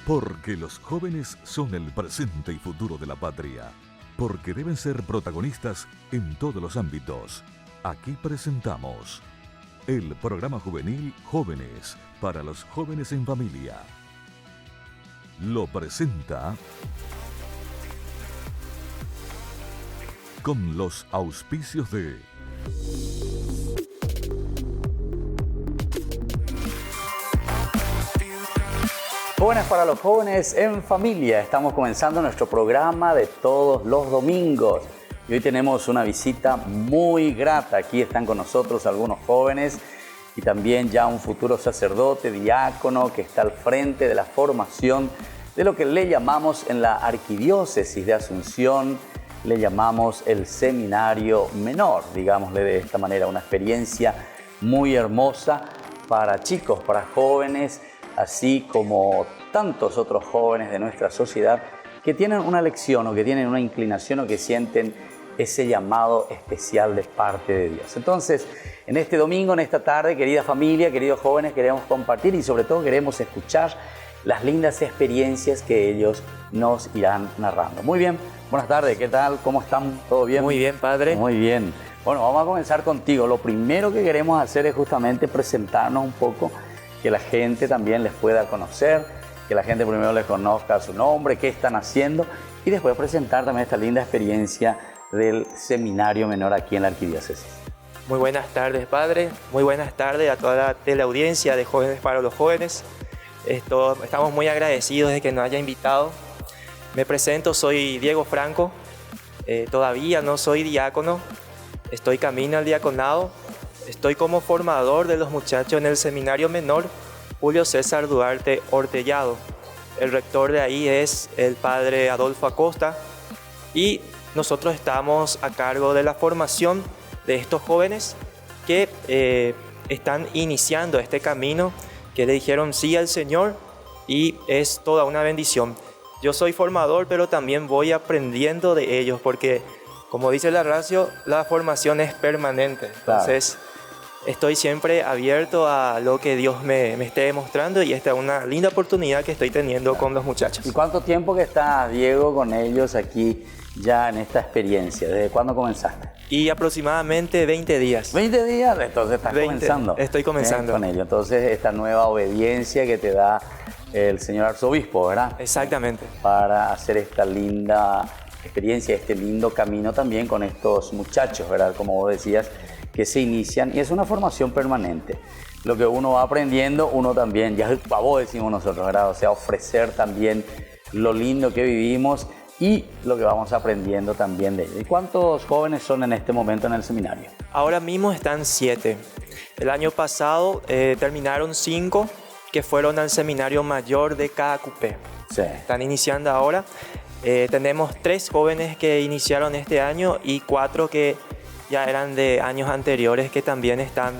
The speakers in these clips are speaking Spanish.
Porque los jóvenes son el presente y futuro de la patria. Porque deben ser protagonistas en todos los ámbitos. Aquí presentamos el programa juvenil Jóvenes para los jóvenes en familia. Lo presenta con los auspicios de Jóvenes para los jóvenes en familia. Estamos comenzando nuestro programa de todos los domingos. Y hoy tenemos una visita muy grata. Aquí están con nosotros algunos jóvenes y también ya un futuro sacerdote, diácono, que está al frente de la formación de lo que le llamamos en la Arquidiócesis de Asunción, le llamamos el Seminario Menor, digámosle de esta manera, una experiencia muy hermosa para chicos, para jóvenes, así como tantos otros jóvenes de nuestra sociedad que tienen una lección o que tienen una inclinación o que sienten ese llamado especial de parte de Dios. Entonces, en este domingo, en esta tarde, querida familia, queridos jóvenes, queremos compartir y sobre todo queremos escuchar las lindas experiencias que ellos nos irán narrando. Muy bien, buenas tardes, ¿qué tal? ¿Cómo están? ¿Todo bien? Muy bien, padre. Muy bien. Bueno, vamos a comenzar contigo. Lo primero que queremos hacer es justamente presentarnos un poco, que la gente también les pueda conocer, que la gente primero les conozca su nombre, qué están haciendo y después presentar también esta linda experiencia del Seminario Menor aquí en la Arquidiócesis. Muy buenas tardes, padre. Muy buenas tardes a toda la teleaudiencia de Jóvenes para los Jóvenes. Estamos muy agradecidos de que nos haya invitado. Me presento, soy Diego Franco. Todavía no soy diácono. Estoy camino al diaconado. Estoy como formador de los muchachos en el Seminario Menor Julio César Duarte Hortellado. El rector de ahí es el padre Adolfo Acosta y nosotros estamos a cargo de la formación de estos jóvenes que están iniciando este camino, que le dijeron sí al Señor y es toda una bendición. Yo soy formador, pero también voy aprendiendo de ellos porque, como dice la ratio, la formación es permanente. Entonces, estoy siempre abierto a lo que Dios me esté demostrando y esta es una linda oportunidad que estoy teniendo con los muchachos. ¿Y cuánto tiempo que está Diego con ellos aquí ya en esta experiencia? ¿Desde cuándo comenzaste? Y aproximadamente 20 días. 20 días, entonces estás comenzando. Estoy comenzando. Con ellos. Entonces, esta nueva obediencia que te da el señor arzobispo, ¿verdad? Exactamente. Para hacer esta linda experiencia, este lindo camino también con estos muchachos, ¿verdad? Como vos decías, que se inician y es una formación permanente. Lo que uno va aprendiendo, uno también, ya es el pavo, decimos nosotros, ¿verdad? O sea, ofrecer también lo lindo que vivimos y lo que vamos aprendiendo también de ellos. ¿Y cuántos jóvenes son en este momento en el seminario? Ahora mismo están 7. El año pasado terminaron 5 que fueron al Seminario Mayor de Caacupé. Sí. Están iniciando ahora. Tenemos 3 jóvenes que iniciaron este año y 4 que ya eran de años anteriores que también están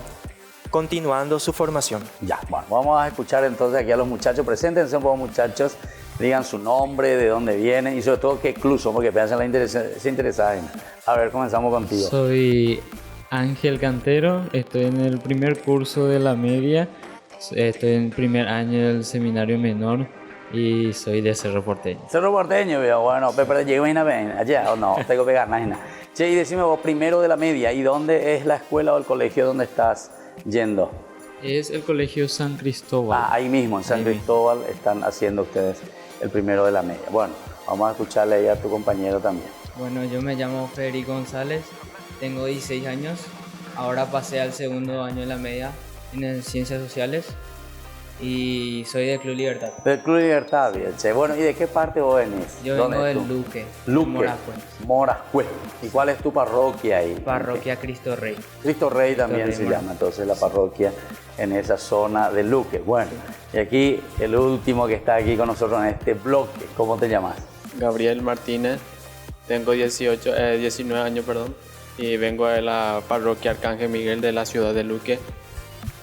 continuando su formación. Ya, bueno, vamos a escuchar entonces aquí a los muchachos. Preséntense un poco, muchachos, digan su nombre, de dónde vienen y sobre todo qué club son, porque se interesan. A ver, comenzamos contigo. Soy Ángel Cantero, estoy en el primer curso de la media, estoy en el primer año del Seminario Menor y soy de Cerro Porteño. Cerro Porteño, bueno, pero llego allá o no, tengo que pegar nada. Che, y decime vos, primero de la media, ¿y dónde es la escuela o el colegio donde estás yendo? Es el colegio San Cristóbal. Ah, ahí mismo, en San Cristóbal, están haciendo ustedes el primero de la media. Bueno, vamos a escucharle ahí a tu compañero también. Bueno, yo me llamo Federico González, tengo 16 años, ahora pasé al segundo año de la media en Ciencias Sociales y soy del Club Libertad. Del Club Libertad, bien, che. Bueno, ¿y de qué parte vos venís? Yo vengo del Luque, Morascue. ¿Y cuál es tu parroquia ahí? Parroquia Cristo Rey. Cristo Rey también se llama, entonces la parroquia en esa zona de Luque. Bueno, y aquí el último que está aquí con nosotros en este bloque, ¿cómo te llamas? Gabriel Martínez, tengo 19 años, y vengo de la parroquia Arcángel Miguel de la ciudad de Luque.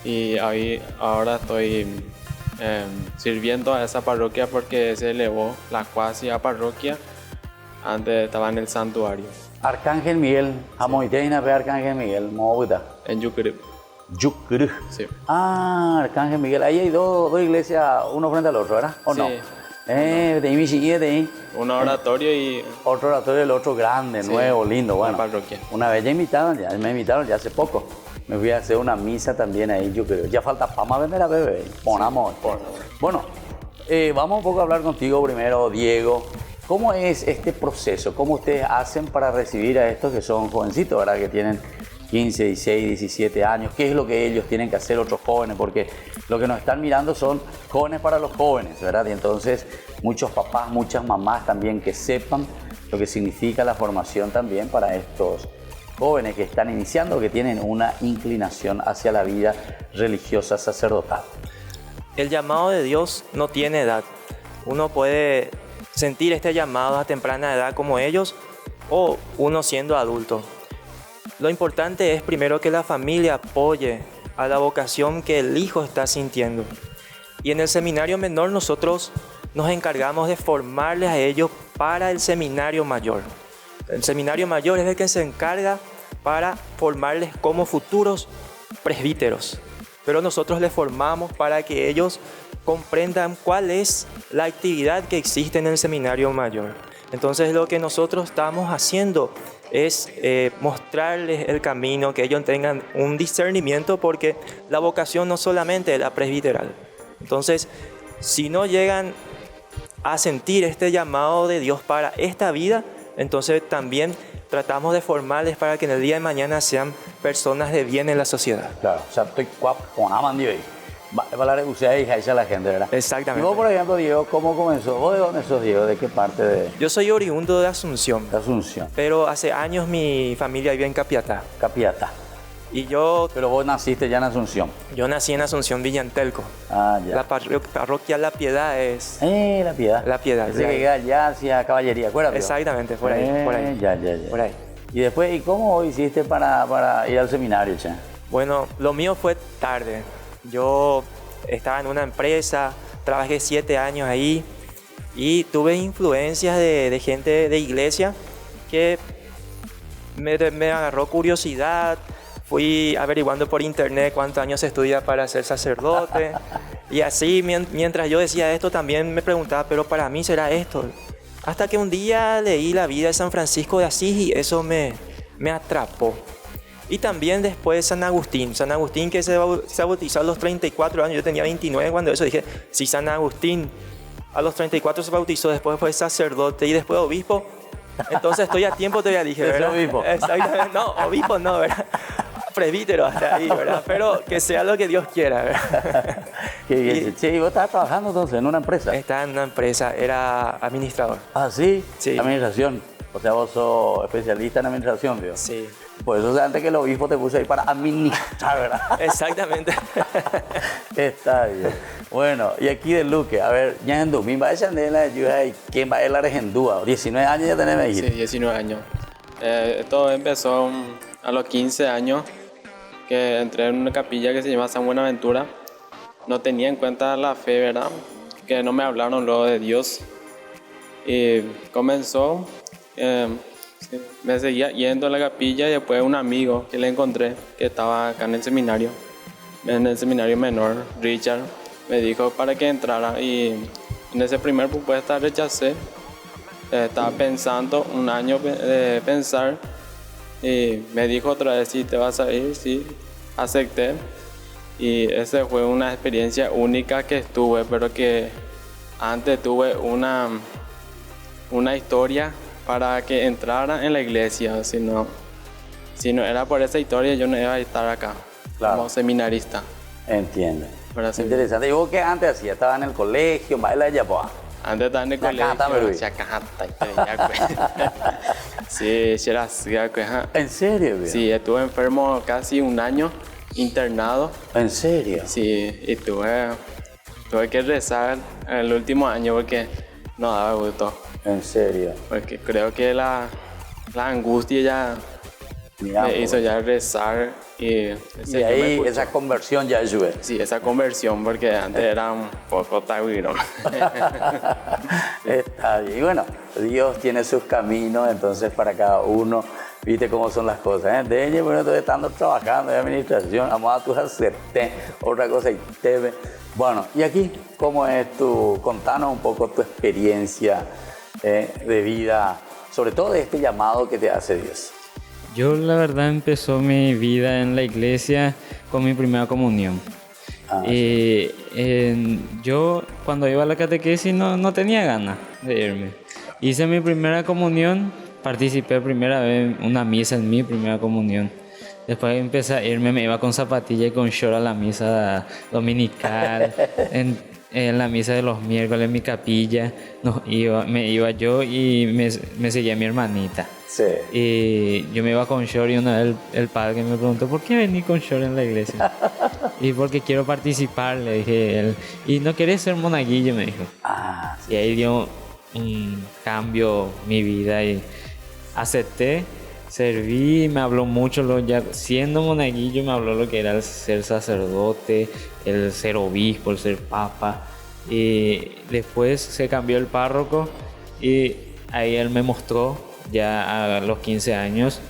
Y ahora estoy sirviendo a esa parroquia porque se elevó la cuasi a parroquia. Antes estaba en el santuario. Arcángel Miguel, Amoiteina ve Arcángel Miguel, Mobuta. En Yucurú. Yucurú. Sí. Ah, Arcángel Miguel. Ahí hay dos iglesias, uno frente al otro, ¿verdad? ¿O sí. no? De ahí mi chiquilla, de ahí. Un oratorio y Otro oratorio, el otro grande, Sí, nuevo, lindo, una bueno. parroquia. Una vez me invitaron ya hace poco. Me fui a hacer una misa también ahí, yo creo. Ya falta para vender a bebé. Ponamos. Bueno, vamos un poco a hablar contigo primero, Diego. ¿Cómo es este proceso? ¿Cómo ustedes hacen para recibir a estos que son jovencitos, verdad? Que tienen 15, 16, 17 años. ¿Qué es lo que ellos tienen que hacer, otros jóvenes? Porque lo que nos están mirando son jóvenes para los jóvenes, ¿verdad? Y entonces muchos papás, muchas mamás también que sepan lo que significa la formación también para estos jóvenes que están iniciando, que tienen una inclinación hacia la vida religiosa sacerdotal. El llamado de Dios no tiene edad. Uno puede sentir este llamado a temprana edad como ellos o uno siendo adulto. Lo importante es primero que la familia apoye a la vocación que el hijo está sintiendo. Y en el seminario menor nosotros nos encargamos de formarles a ellos para el seminario mayor. El seminario mayor es el que se encarga para formarles como futuros presbíteros. Pero nosotros les formamos para que ellos comprendan cuál es la actividad que existe en el seminario mayor. Entonces lo que nosotros estamos haciendo es mostrarles el camino, que ellos tengan un discernimiento, porque la vocación no solamente es la presbiteral. Entonces, si no llegan a sentir este llamado de Dios para esta vida, entonces también tratamos de formarles para que en el día de mañana sean personas de bien en la sociedad. Claro, o sea, estoy con Amandio ahí. Para la ustedes y a la gente, ¿verdad? Exactamente. Y vos, por ejemplo, Diego, ¿cómo comenzó? ¿Vos de dónde sos, Diego? ¿De qué parte de Yo soy oriundo de Asunción, Asunción? pero hace años mi familia vive en Capiatá. Capiatá. Y yo Pero vos naciste ya en Asunción. nací en Asunción, Villantelco. Ah, ya. La parroquia La Piedad es... La Piedad. La Piedad. Ese que llega allá hacia Caballería, acuérdate. Exactamente, por ahí, por ahí. Ya. Por ahí. Y después, ¿y cómo hiciste para ir al seminario, che? Bueno, lo mío fue tarde. Yo estaba en una empresa, trabajé 7 años ahí y tuve influencias de gente de iglesia que me agarró curiosidad. Fui averiguando por internet cuántos años se estudia para ser sacerdote. Y así, mientras yo decía esto, también me preguntaba, pero para mí será esto. Hasta que un día leí la vida de San Francisco de Asís y eso me atrapó. Y también después San Agustín que se bautizó a los 34 años, yo tenía 29 cuando eso, dije, si San Agustín a los 34 se bautizó, después fue sacerdote y después obispo, entonces estoy a tiempo, todavía dije, ¿verdad? Obispo. Exactamente, no, obispo no, ¿verdad? Presbítero hasta ahí, ¿verdad? Pero que sea lo que Dios quiera, ¿verdad? Qué bien. Che, ¿y vos estabas trabajando entonces en una empresa? Estaba en una empresa, era administrador. Ah, ¿sí? Sí. Administración. O sea, vos sos especialista en administración, Dios. Sí, Por eso, o sea, antes que el obispo te puse ahí para administrar, ¿verdad? exactamente. Está bien. Bueno, y aquí de Luque, a ver, ya en Dumín, va a echar de la ayuda y quién va a la Argendúa. 19 años ya tenés, me sí, dijiste. 19 años. Todo empezó a los 15 años, que entré en una capilla que se llama San Buenaventura. No tenía en cuenta la fe, ¿verdad? Que no me hablaron luego de Dios. Y comenzó, me seguía yendo a la capilla y después un amigo que le encontré, que estaba acá en el seminario menor, Richard, me dijo para que entrara y en esa primera propuesta rechacé. Estaba pensando un año de pensar y me dijo otra vez si te vas a ir, sí, acepté. Y esa fue una experiencia única que estuve, pero que antes tuve una historia para que entrara en la iglesia. Si no era por esa historia, yo no iba a estar acá, Claro. como seminarista. Entiendo. Para ser- Interesante. ¿Y vos qué antes hacías? ¿Estabas en el colegio? ¿Baila ya, pues? Antes estaba en el La colegio. cata, pero- Sí, era así, ¿En serio, viejo? sí, estuve enfermo casi un año, internado. ¿En serio? Sí, y tuve que rezar el último año porque no daba gusto. ¿En serio? Porque creo que la angustia ya Mira, me pues. hizo ya rezar y, Y ahí esa conversión ya ayudó. Sí, esa conversión, porque antes era un poco taguiro. Está bien. Y bueno, Dios tiene sus caminos, entonces para cada uno Viste cómo son las cosas, ¿eh? De ella, bueno, estoy estando trabajando en administración, vamos a tu hacerte otra cosa y te ve. Bueno, y aquí, ¿cómo es contanos un poco tu experiencia de vida, sobre todo de este llamado que te hace Dios? Yo la verdad empezó mi vida en la iglesia con mi primera comunión. Yo cuando iba a la catequesis no tenía ganas de irme. Hice mi primera comunión, participé primera vez en una misa en mi primera comunión. Después empecé a irme, me iba con zapatilla y con short a la misa dominical, en la misa de los miércoles en mi capilla. Me iba yo y me seguía mi hermanita. Sí. Y yo me iba con short y una vez el padre me preguntó, ¿por qué venís con short en la iglesia? Y porque quiero participar, le dije él. ¿Y no querés ser monaguillo?, me dijo. Sí. Y ahí dio un cambio mi vida y acepté, serví, me habló mucho, ya siendo monaguillo me habló lo que era el ser sacerdote, el ser obispo, el ser papa. Y después se cambió el párroco y ahí él me mostró ya a los 15 años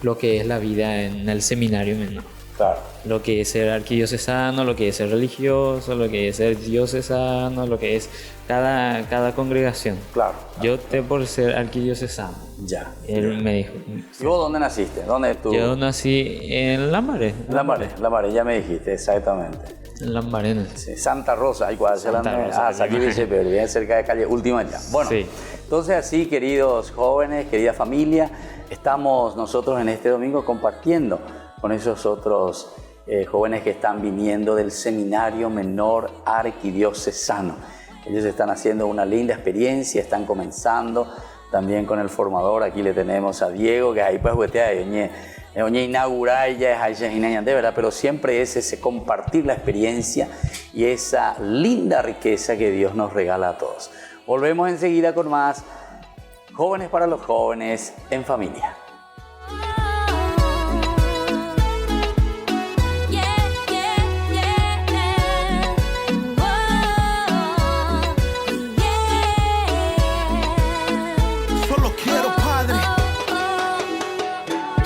lo que es la vida en el seminario menor. Claro. Lo que es ser arquidiocesano, lo que es ser religioso, lo que es ser diocesano, lo que es cada congregación. Claro. Yo opté por ser arquidiocesano. Ya. Él me dijo. ¿Y vos dónde naciste? ¿Dónde tú? Yo nací en Lambaré. Lambaré, ya me dijiste, exactamente. En Lambaré. Sí, Santa Rosa, igual. Santa Rosa. Aquí dice, pero bien cerca de calle Última ya. Bueno, sí. Entonces así, queridos jóvenes, querida familia, estamos nosotros en este domingo compartiendo con esos otros jóvenes que están viniendo del Seminario Menor Arquidiocesano. Ellos están haciendo una linda experiencia, están comenzando también con el formador. Aquí le tenemos a Diego, que ahí pues inaugurar ya es de verdad, pero siempre es ese compartir la experiencia y esa linda riqueza que Dios nos regala a todos. Volvemos enseguida con más Jóvenes para los Jóvenes en Familia. Solo quiero, Padre,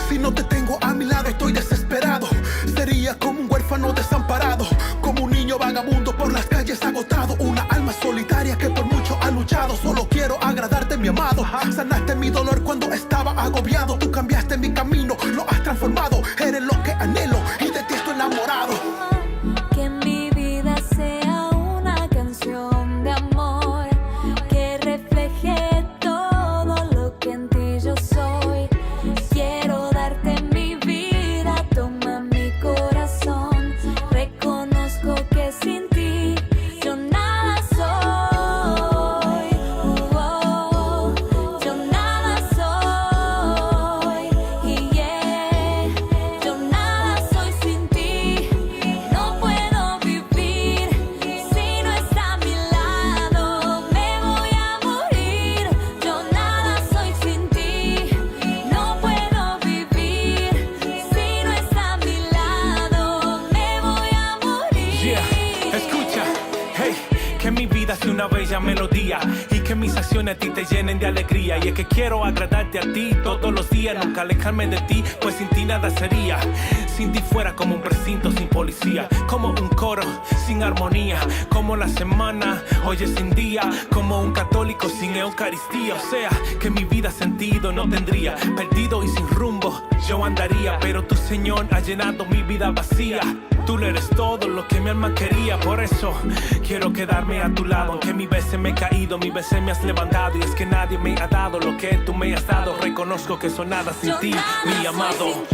si no te tengo a mi lado estoy desesperado. Sería como un huérfano desamparado, como un niño vagabundo por las calles agotado, una alma solitaria que por mucho ha luchado. Solo quiero agradarte, mi amado. Sanaste mi dolor cuando estaba agobiado. Tú cambiaste mi camino, lo has transformado. Eres lo que anhelo y de ti estoy enamorado. Que mi vida sea una canción de amor que refleje todo lo que en ti yo soy. Quiero darte mi vida, toma mi corazón. Reconozco que sin ti yo nada soy. Yo nada soy. Yo nada soy sin ti. No puedo vivir si no está a mi lado. Me voy a morir. Yo nada soy sin ti. No puedo vivir si no está a mi lado. Me voy a morir. Escucha, hey, que mi vida sea una bella melodía y que mis acciones a ti te llenen de alegría. Y es que quiero agradarte a ti todos los días, nunca alejarme de ti, pues sin ti nada sería. Sin ti fuera como un precinto sin policía, como un coro sin armonía, como la semana hoy es sin día, como un católico sin Eucaristía. O sea, que mi vida sentido no tendría, perdido y sin rumbo yo andaría, pero tu Señor ha llenado mi vida vacía. Tú le eres todo lo que mi alma quería, por eso quiero quedarme a tu lado. Aunque mi veces me he caído, mi veces me has levantado, y es que nadie me ha dado lo que tú me has dado. Reconozco que soy nada sin ti, mi amado.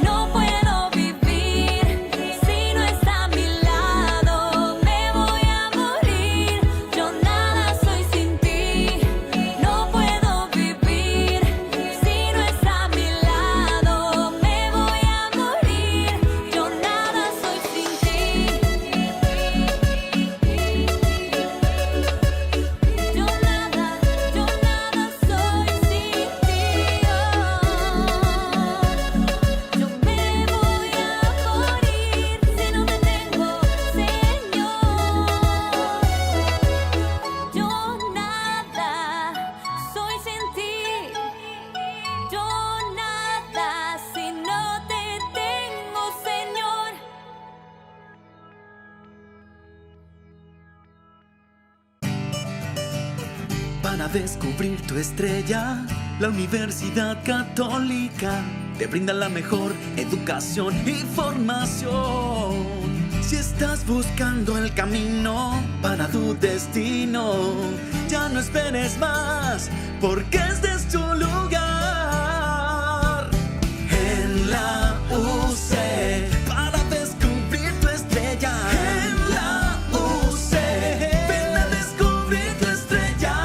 No puedo vivir si no está a mi lado. Me voy a morir. Yo nada soy sin ti. No puedo vivir si no está a mi lado. Me voy a morir. Yo nada soy sin ti. Yo nada soy sin ti. a descubrir tu estrella. La Universidad Católica te brinda la mejor educación y formación. Si estás buscando el camino para tu destino, ya no esperes más, porque este es tu lugar. En la UC, para descubrir tu estrella. En la UC, ven a descubrir tu estrella.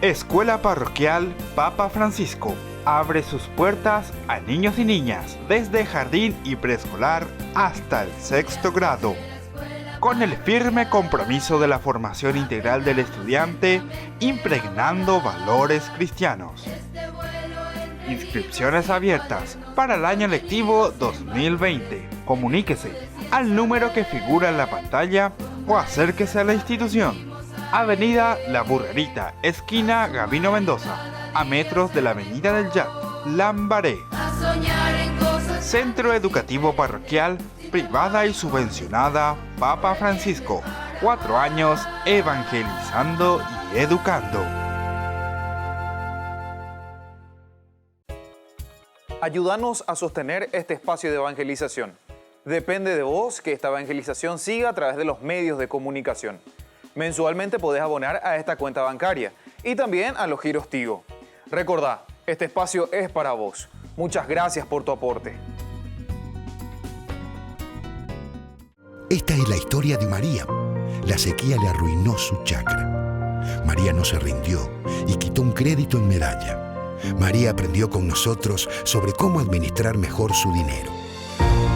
Escuela Parroquial Papa Francisco abre sus puertas a niños y niñas desde jardín y preescolar hasta el 6º grado, con el firme compromiso de la formación integral del estudiante, impregnando valores cristianos. Inscripciones abiertas para el año lectivo 2020. Comuníquese al número que figura en la pantalla o acérquese a la institución. Avenida La Burrerita, esquina Gabino Mendoza, a metros de la Avenida del Yat, Lambaré. Centro Educativo Parroquial, privada y subvencionada Papa Francisco. 4 años evangelizando y educando. Ayúdanos a sostener este espacio de evangelización. Depende de vos que esta evangelización siga a través de los medios de comunicación. Mensualmente podés abonar a esta cuenta bancaria y también a los giros Tigo. Recordá, este espacio es para vos. Muchas gracias por tu aporte. Esta es la historia de María. La sequía le arruinó su chacra. María no se rindió y quitó un crédito en Medalla. María aprendió con nosotros sobre cómo administrar mejor su dinero.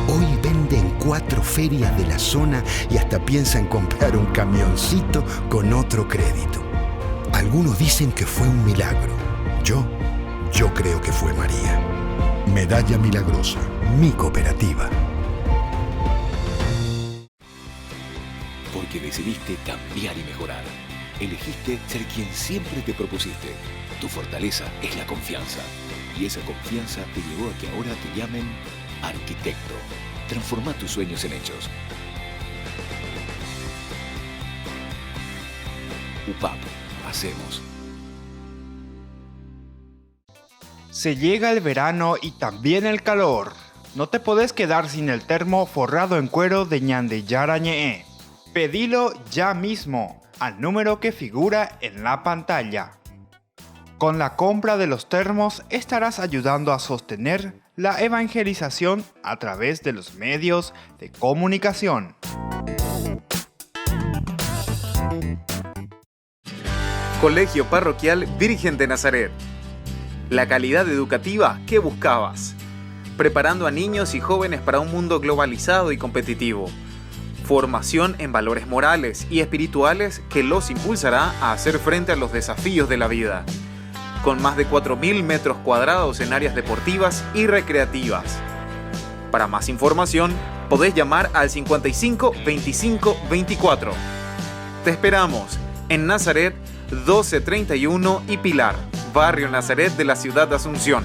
Hoy vende en 4 ferias de la zona y hasta piensa en comprar un camioncito con otro crédito. Algunos dicen que fue un milagro. Yo creo que fue María. Medalla Milagrosa, mi cooperativa. Porque decidiste cambiar y mejorar. Elegiste ser quien siempre te propusiste. Tu fortaleza es la confianza. Y esa confianza te llevó a que ahora te llamen arquitecto. Transforma tus sueños en hechos. UPAP. Hacemos. Se llega el verano y también el calor. No te podés quedar sin el termo forrado en cuero de Ñandeyara Ñe'e. Pedilo ya mismo al número que figura en la pantalla. Con la compra de los termos estarás ayudando a sostener la evangelización a través de los medios de comunicación. Colegio Parroquial Virgen de Nazaret. La calidad educativa que buscabas. Preparando a niños y jóvenes para un mundo globalizado y competitivo. Formación en valores morales y espirituales que los impulsará a hacer frente a los desafíos de la vida. Con más de 4.000 metros cuadrados en áreas deportivas y recreativas. Para más información, podés llamar al 55 25 24. Te esperamos en Nazaret 1231 y Pilar, barrio Nazaret de la ciudad de Asunción.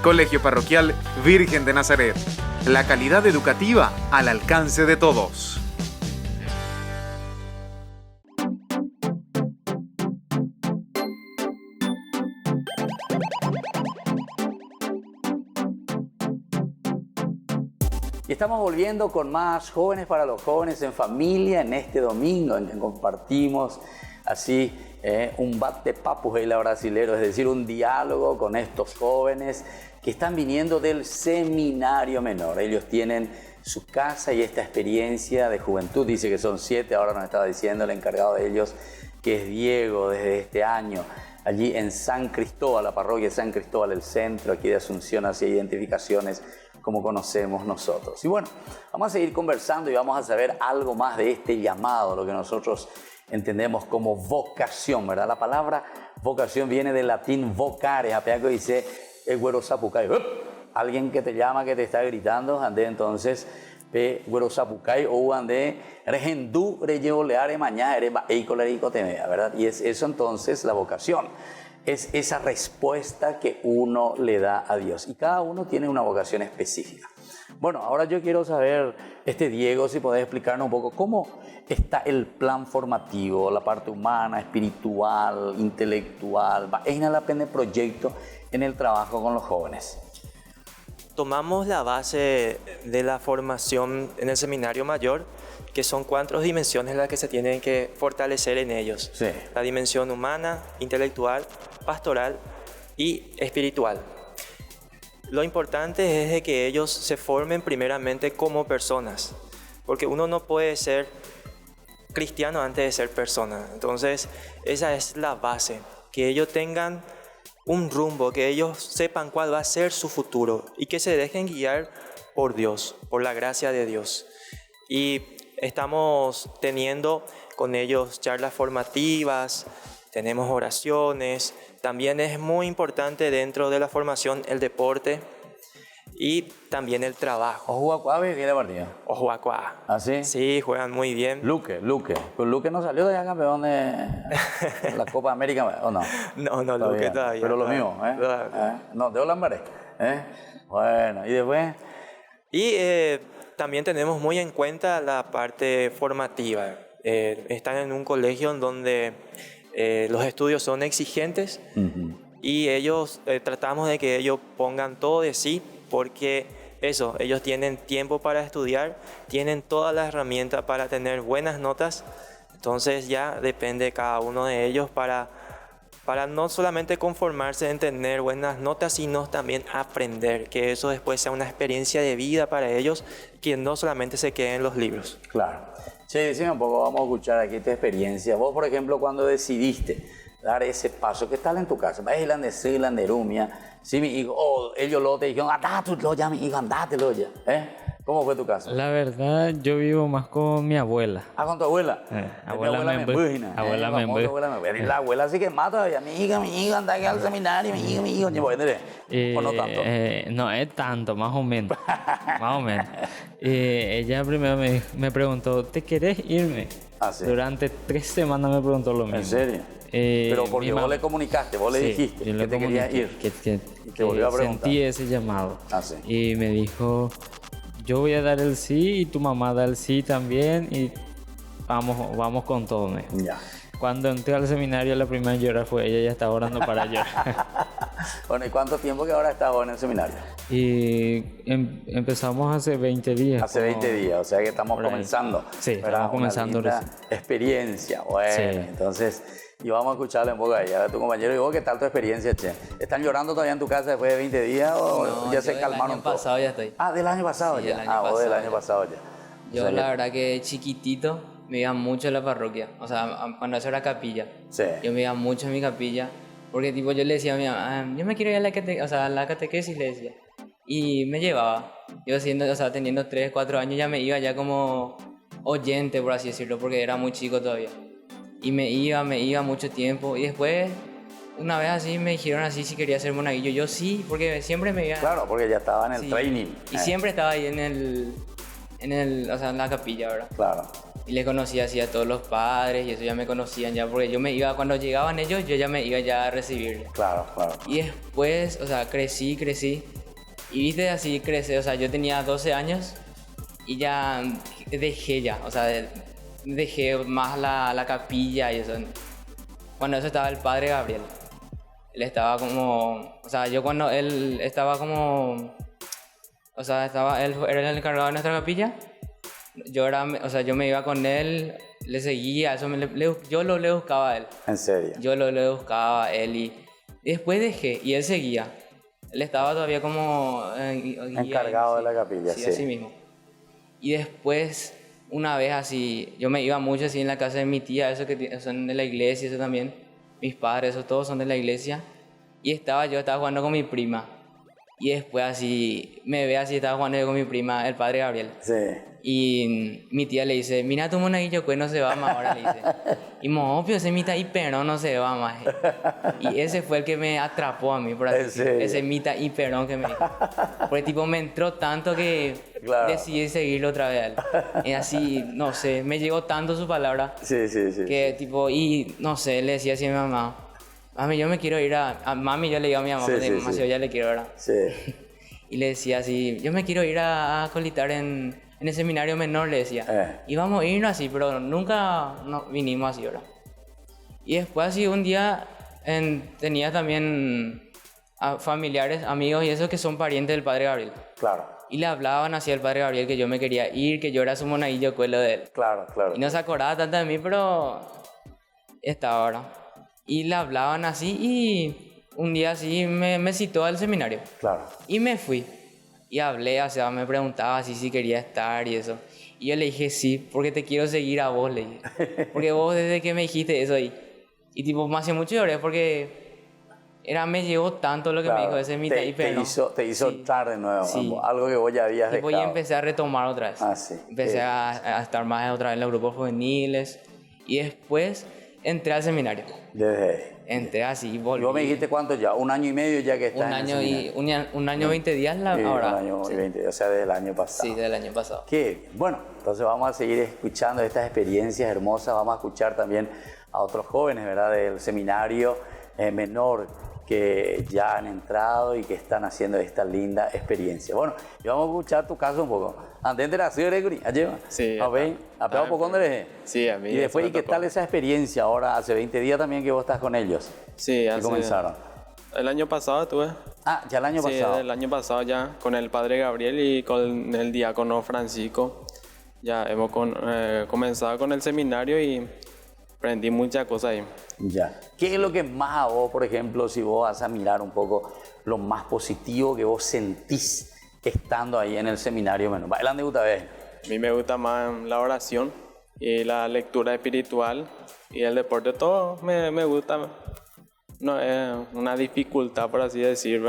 Colegio Parroquial Virgen de Nazaret. La calidad educativa al alcance de todos. Y estamos volviendo con más Jóvenes para los Jóvenes en Familia en este domingo, en que compartimos así un bate-papus brasilero, es decir, un diálogo con estos jóvenes que están viniendo del seminario menor. Ellos tienen su casa y esta experiencia de juventud, dice que son 7, ahora nos estaba diciendo el encargado de ellos, que es Diego, desde este año, allí en San Cristóbal, la parroquia de San Cristóbal, el centro aquí de Asunción, hacia identificaciones como conocemos nosotros. Y bueno, vamos a seguir conversando y vamos a saber algo más de este llamado, lo que nosotros entendemos como vocación, ¿verdad? La palabra vocación viene del latín vocare, apeaco dice el güero zapucay, alguien que te llama, que te está gritando, ande entonces pe güero zapucay o ande regendú reyevoleare mañana ere eicolerico temea, ¿verdad? Y es eso entonces la vocación. Es esa respuesta que uno le da a Dios. Y cada uno tiene una vocación específica. Bueno, ahora yo quiero saber, Diego, si podés explicarnos un poco cómo está el plan formativo, la parte humana, espiritual, intelectual, en la pena proyecto en el trabajo con los jóvenes. Tomamos la base de la formación en el seminario mayor, que son 4 dimensiones las que se tienen que fortalecer en ellos. Sí. La dimensión humana, intelectual, pastoral y espiritual. Lo importante es de que ellos se formen primeramente como personas, porque uno no puede ser cristiano antes de ser persona. Entonces, esa es la base, que ellos tengan un rumbo, que ellos sepan cuál va a ser su futuro y que se dejen guiar por Dios, por la gracia de Dios. Y estamos teniendo con ellos charlas formativas, tenemos oraciones, también es muy importante dentro de la formación el deporte y también el trabajo. ¿Ojuacuá viene la partida? Ojuacuá. ¿Ah, sí? Sí, juegan muy bien. Luque. Pues Luque no salió de allá campeón de la Copa América, ¿o no? No, Luque todavía. Pero lo mismo, No, de Olambaré. Bueno, ¿y después? Y también tenemos muy en cuenta la parte formativa. Están en un colegio en donde los estudios son exigentes y ellos tratamos de que ellos pongan todo de sí, porque ellos tienen tiempo para estudiar, tienen todas las herramientas para tener buenas notas, entonces ya depende de cada uno de ellos para no solamente conformarse en tener buenas notas, sino también aprender, que eso después sea una experiencia de vida para ellos, que no solamente se quede en los libros. Claro. Che, decime un poco, vamos a escuchar aquí tu experiencia. Vos, por ejemplo, cuando decidiste dar ese paso, ¿qué tal en tu casa? ¿Vas a de Rumia? Sí, mi hijo, ellos lo te dijeron, andátelo ya, mi hijo, andátelo ya. ¿Cómo fue tu caso? La verdad, yo vivo más con mi abuela. Ah, ¿con tu abuela? Abuela Membúgina. Abuela Membúgina. Y la abuela sí que mata todavía. Mi hijo, anda aquí al seminario, mi hijo. ¿O no tanto? No es tanto, más o menos. Más o menos. Ella primero me preguntó, ¿te querés irme? Ah, sí. Durante 3 semanas me preguntó lo mismo. ¿En serio? Pero porque vos le comunicaste, vos le dijiste que te querías ir. Que te volvió a preguntar. Sentí ese llamado. Ah, sí. Y me dijo, yo voy a dar el sí y tu mamá da el sí también y vamos con todo. Ya. Cuando entré al seminario, la primera en llorar fue ella, ya estaba orando para llorar. Bueno, ¿y cuánto tiempo que ahora estás vos en el seminario? Y empezamos hace 20 días. Hace 20 días, o sea que estamos comenzando. Sí, estamos comenzando. Una experiencia, bueno, sí. Entonces, y vamos a escucharle un poco a ella, a tu compañero. Y vos, ¿qué tal tu experiencia, che? ¿Están llorando todavía en tu casa después de 20 días o no, ya se calmaron? Del año pasado ya estoy. Ah, del año pasado sí, ya. Vos del año pasado ya. Yo, o sea, la verdad que chiquitito me iba mucho a la parroquia, o sea, cuando eso era capilla. Sí. Yo me iba mucho a mi capilla, porque tipo yo le decía a mi mamá, yo me quiero ir a la catequesis, le decía. Y me llevaba. Yo teniendo 3, 4 años ya me iba ya como oyente, por así decirlo, porque era muy chico todavía. Y me iba mucho tiempo. Y después, una vez así, me dijeron así si quería ser monaguillo. Yo sí, porque siempre me iba... Claro, porque ya estaba en el training. Y siempre estaba ahí en la capilla, ¿verdad? Claro. Y les conocía así a todos los padres y eso ya me conocían ya, porque yo me iba, cuando llegaban ellos, yo ya me iba ya a recibirles. Claro. Y después, crecí. Y viste así crecer, yo tenía 12 años y ya dejé más la capilla y eso. Cuando eso estaba el padre Gabriel. Él estaba como, él era el encargado de nuestra capilla. Yo me iba con él, le seguía, yo le buscaba a él. ¿En serio? Yo le buscaba a él y después dejé y él seguía. Él estaba todavía como encargado de la capilla, sí. Así mismo. Y después, una vez así, yo me iba mucho así en la casa de mi tía, eso que son de la iglesia, eso también. Mis padres, esos todos son de la iglesia. Y yo estaba jugando con mi prima. Y después así, me ve así, estaba jugando yo con mi prima, el padre Gabriel. Sí. Y mi tía le dice, mira tu monaguillo, pues no se va más ahora, le dice. Y obvio, ese mita y perón no se va más. Y ese fue el que me atrapó a mí, por así decirlo. Ese mita y perón que me dijo. Porque tipo me entró tanto que decidí seguirlo otra vez a él. Y así, no sé, me llegó tanto su palabra. Sí. Que tipo, y no sé, le decía así a mi mamá. Mami, yo me quiero ir a mami, yo le digo a mi mamá, demasiado ya le quiero ahora. Sí. y le decía así, yo me quiero ir a colitar en el seminario menor, le decía. Y vamos a irnos así, pero nunca vinimos así, ¿verdad? Y después así un día tenía también familiares, amigos y eso que son parientes del padre Gabriel. Claro. Y le hablaban así al padre Gabriel que yo me quería ir, que yo era su monaguillo cuelo de él. Claro, claro. Y no se acordaba tanto de mí, pero estaba, ¿verdad? Y le hablaban así y un día así me citó al seminario. Claro. Y me fui. Y hablé, o sea, me preguntaba si quería estar y eso. Y yo le dije sí, porque te quiero seguir a vos, le dije. Porque vos desde que me dijiste eso ahí. Y tipo, me hace mucho lloré porque me llegó tanto lo que me dijo ese te hizo entrar de nuevo, sí. Algo que vos ya habías dejado. Y empecé a retomar otra vez. Sí. Empecé a estar más otra vez en los grupos juveniles. Y después entré al seminario. Desde ahí. Entré así y volví. ¿Y vos me dijiste cuánto ya? ¿1 año y medio ya que estás un en año el seminario? un año 20 días ahora. 1 año y 20 días, o sea, desde el año pasado. Sí, desde el año pasado. Qué bien. Bueno, entonces vamos a seguir escuchando estas experiencias hermosas. Vamos a escuchar también a otros jóvenes, ¿verdad? Del seminario menor que ya han entrado y que están haciendo esta linda experiencia. Bueno, y vamos a escuchar tu caso un poco. Antes de la ciudad de Gregory, ¿allí? Sí. ¿A ver? ¿A peor poco dónde eres? Sí, a mí. Y después, ¿y qué tal esa experiencia ahora? Hace 20 días también que vos estás con ellos. Sí, ¿Y comenzaron? El año pasado estuve. Ya el año pasado. Sí, el año pasado ya con el padre Gabriel y con el diácono Francisco. Ya hemos comenzado con el seminario y aprendí muchas cosas ahí. Ya. ¿Qué es lo que más a vos, por ejemplo, si vos vas a mirar un poco lo más positivo que vos sentís estando ahí en el seminario menor? ¿Dónde gusta ver? A mí me gusta más la oración y la lectura espiritual y el deporte, todo me gusta. No es una dificultad, por así decir.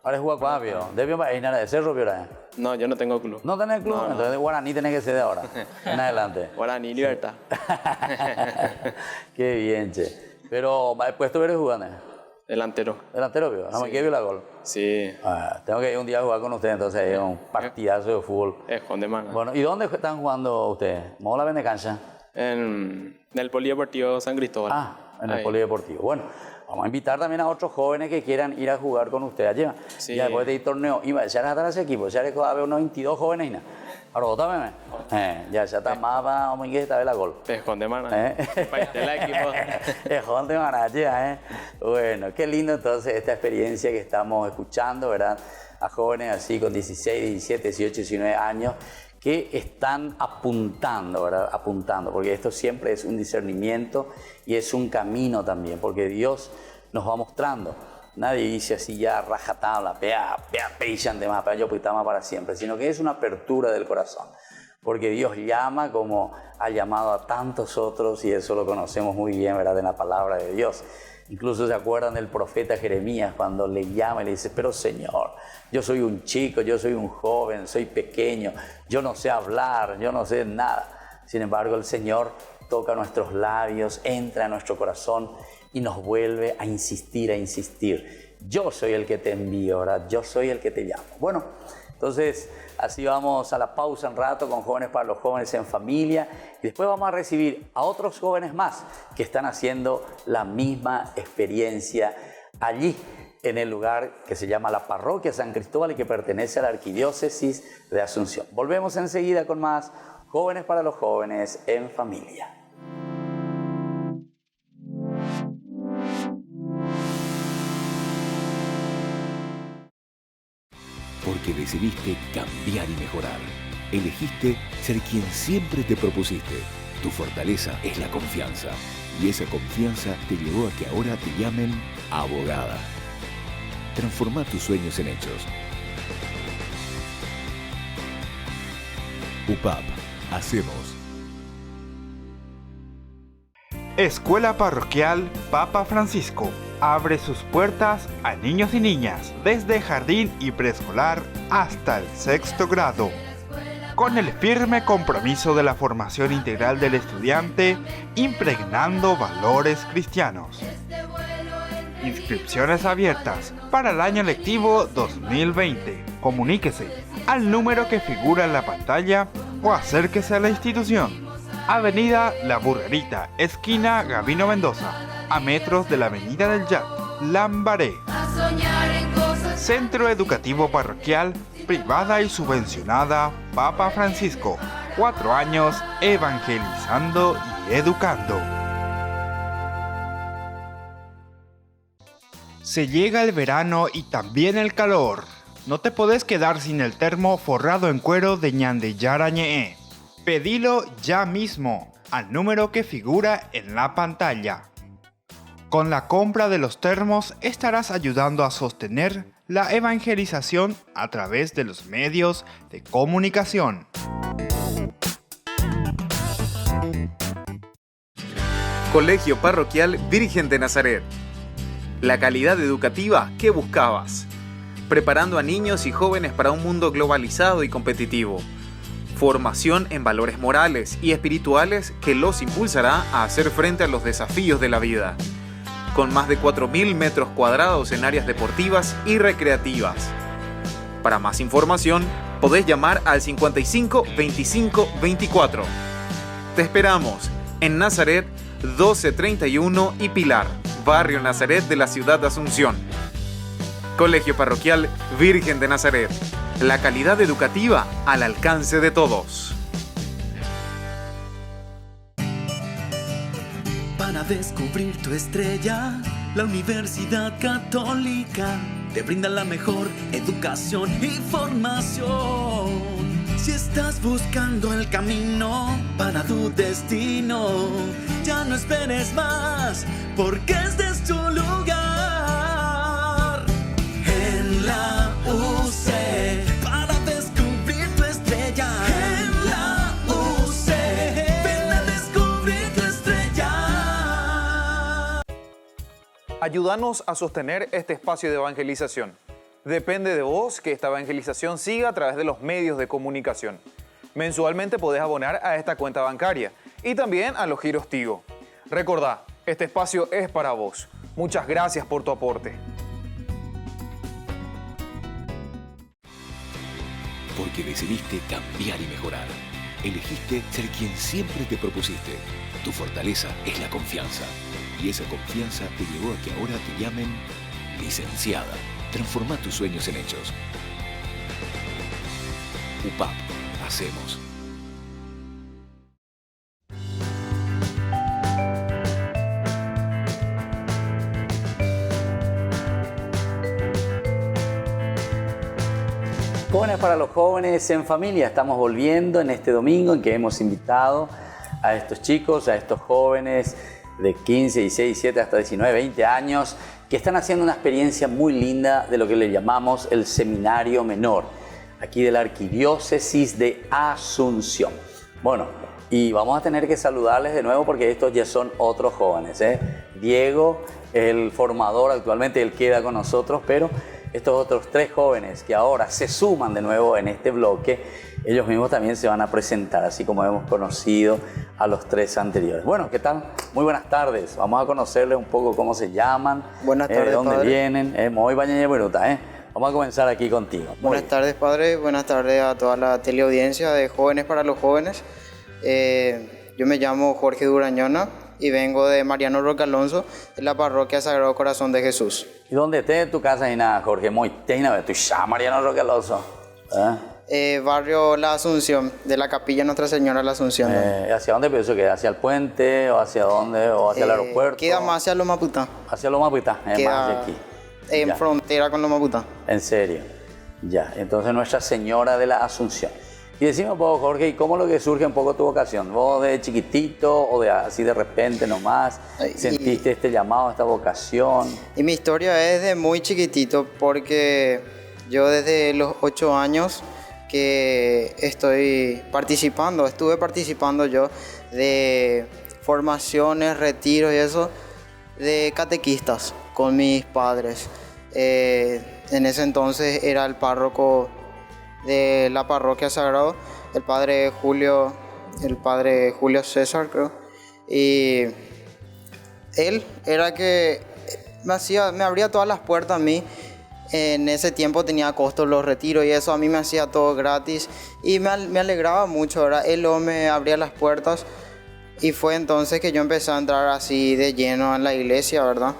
¿Ahora jugar con Avio? ¿Debes ir a cerro, Piora? No, yo no tengo club. ¿No tenés club? No. Entonces Guaraní tenés que ser de ahora, en adelante. Guaraní, Libertad. Qué bien, che. Pero, ¿pues tú eres jugando? Delantero. ¿Delantero, Pio? ¿No me quieres la gol? Sí. Tengo que ir un día a jugar con ustedes, entonces es un partidazo de fútbol. Es con demanda. Bueno, ¿y dónde están jugando ustedes? ¿Cómo la ven de cancha? En el Polideportivo San Cristóbal. En el Polideportivo. Bueno, vamos a invitar también a otros jóvenes que quieran ir a jugar con ustedes allí. Sí. Ya después de ir torneo, y ya está ese equipo, ya va a haber unos 22 jóvenes. Ahora vos también, ya está más para un que esta vez la gol. Pejón de mana. El equipo. Pejón de mana, Bueno, qué lindo entonces esta experiencia que estamos escuchando, ¿verdad? A jóvenes así con 16, 17, 18, 19 años que están apuntando, ¿verdad? Apuntando, porque esto siempre es un discernimiento y es un camino también, porque Dios nos va mostrando. Nadie dice así ya rajatabla, peichan de más, yo pitama para siempre, sino que es una apertura del corazón. Porque Dios llama como ha llamado a tantos otros y eso lo conocemos muy bien, ¿verdad? En la palabra de Dios. Incluso se acuerdan del profeta Jeremías cuando le llama y le dice, pero Señor, yo soy un chico, yo soy un joven, soy pequeño, yo no sé hablar, yo no sé nada. Sin embargo, el Señor toca nuestros labios, entra en nuestro corazón y nos vuelve a insistir. Yo soy el que te envío, ¿verdad? Yo soy el que te llamo. Bueno, entonces así vamos a la pausa un rato con Jóvenes para los Jóvenes en Familia y después vamos a recibir a otros jóvenes más que están haciendo la misma experiencia allí en el lugar que se llama la Parroquia San Cristóbal y que pertenece a la Arquidiócesis de Asunción. Volvemos enseguida con más Jóvenes para los Jóvenes en Familia. Porque decidiste cambiar y mejorar. Elegiste ser quien siempre te propusiste. Tu fortaleza es la confianza. Y esa confianza te llevó a que ahora te llamen abogada. Transforma tus sueños en hechos. UPAP. Hacemos. Escuela Parroquial Papa Francisco abre sus puertas a niños y niñas desde jardín y preescolar hasta el 6º grado, con el firme compromiso de la formación integral del estudiante, impregnando valores cristianos. Inscripciones abiertas para el año lectivo 2020. Comuníquese al número que figura en la pantalla o acérquese a la institución. Avenida La Burrerita, esquina Gabino Mendoza, a metros de la Avenida del Yac, Lambaré. Centro Educativo Parroquial, privada y subvencionada Papa Francisco. 4 años evangelizando y educando. Se llega el verano y también el calor. No te podés quedar sin el termo forrado en cuero de Ñande Yarañe. Pedilo ya mismo al número que figura en la pantalla. Con la compra de los termos estarás ayudando a sostener la evangelización a través de los medios de comunicación. Colegio Parroquial Virgen de Nazaret. La calidad educativa que buscabas. Preparando a niños y jóvenes para un mundo globalizado y competitivo. Formación en valores morales y espirituales que los impulsará a hacer frente a los desafíos de la vida. Con más de 4.000 metros cuadrados en áreas deportivas y recreativas. Para más información, podés llamar al 55 25 24. Te esperamos en Nazaret 1231 y Pilar, barrio Nazaret de la ciudad de Asunción. Colegio Parroquial Virgen de Nazaret. La calidad educativa al alcance de todos. Para descubrir tu estrella, la Universidad Católica te brinda la mejor educación y formación. Si estás buscando el camino para tu destino, ya no esperes más, porque este es tu lugar. En la UC, para descubrir tu estrella. En la UC, ven a descubrir tu estrella. Ayúdanos a sostener este espacio de evangelización. Depende de vos que esta evangelización siga a través de los medios de comunicación. Mensualmente podés abonar a esta cuenta bancaria y también a los giros Tigo. Recordá, este espacio es para vos. Muchas gracias por tu aporte. Porque decidiste cambiar y mejorar. Elegiste ser quien siempre te propusiste. Tu fortaleza es la confianza. Y esa confianza te llevó a que ahora te llamen licenciada. Transforma tus sueños en hechos. UPAP. Hacemos. Jóvenes para los jóvenes en familia. Estamos volviendo en este domingo en que hemos invitado a estos chicos, a estos jóvenes de 15, 16, 17 hasta 19, 20 años que están haciendo una experiencia muy linda de lo que le llamamos el Seminario Menor, aquí de la Arquidiócesis de Asunción. Bueno, y vamos a tener que saludarles de nuevo porque estos ya son otros jóvenes, ¿eh? Diego, el formador actualmente, él queda con nosotros, pero estos otros 3 jóvenes que ahora se suman de nuevo en este bloque, ellos mismos también se van a presentar, así como hemos conocido a los 3 anteriores. Bueno, ¿qué tal? Muy buenas tardes. Vamos a conocerles un poco cómo se llaman, buenas tardes, de dónde padre. Vienen. Muy bañeña bruta, Vamos a comenzar aquí contigo. Buenas tardes, padre. Buenas tardes a toda la teleaudiencia de Jóvenes para los Jóvenes. Yo me llamo Jorge Durañona y vengo de Mariano Roque Alonso, de la parroquia Sagrado Corazón de Jesús. ¿Y dónde estés tu casa, Jorge? Muy teina, tú ya Mariano Roque Alonso. Barrio La Asunción, de la capilla Nuestra Señora de la Asunción. ¿Hacia dónde pienso que? ¿Hacia el puente o hacia dónde? ¿O hacia el aeropuerto? Queda más hacia Loma Putá. Hacia Loma Putá, más hacia aquí. En ya. Frontera con Loma Putá. En serio. Ya, entonces Nuestra Señora de la Asunción. Y decime un poco, Jorge, ¿y cómo lo que surge un poco tu vocación? ¿Vos de chiquitito o de así de repente nomás sentiste este llamado, esta vocación? Y mi historia es de muy chiquitito porque yo desde los 8 años que estuve participando yo de formaciones, retiros y eso, de catequistas con mis padres. En ese entonces era el párroco de la parroquia Sagrado, el padre Julio César, creo. Y él era que me abría todas las puertas a mí. En ese tiempo tenía costos los retiros y eso, a mí me hacía todo gratis y me alegraba mucho, ¿verdad? Él me abría las puertas y fue entonces que yo empecé a entrar así de lleno en la iglesia, ¿verdad?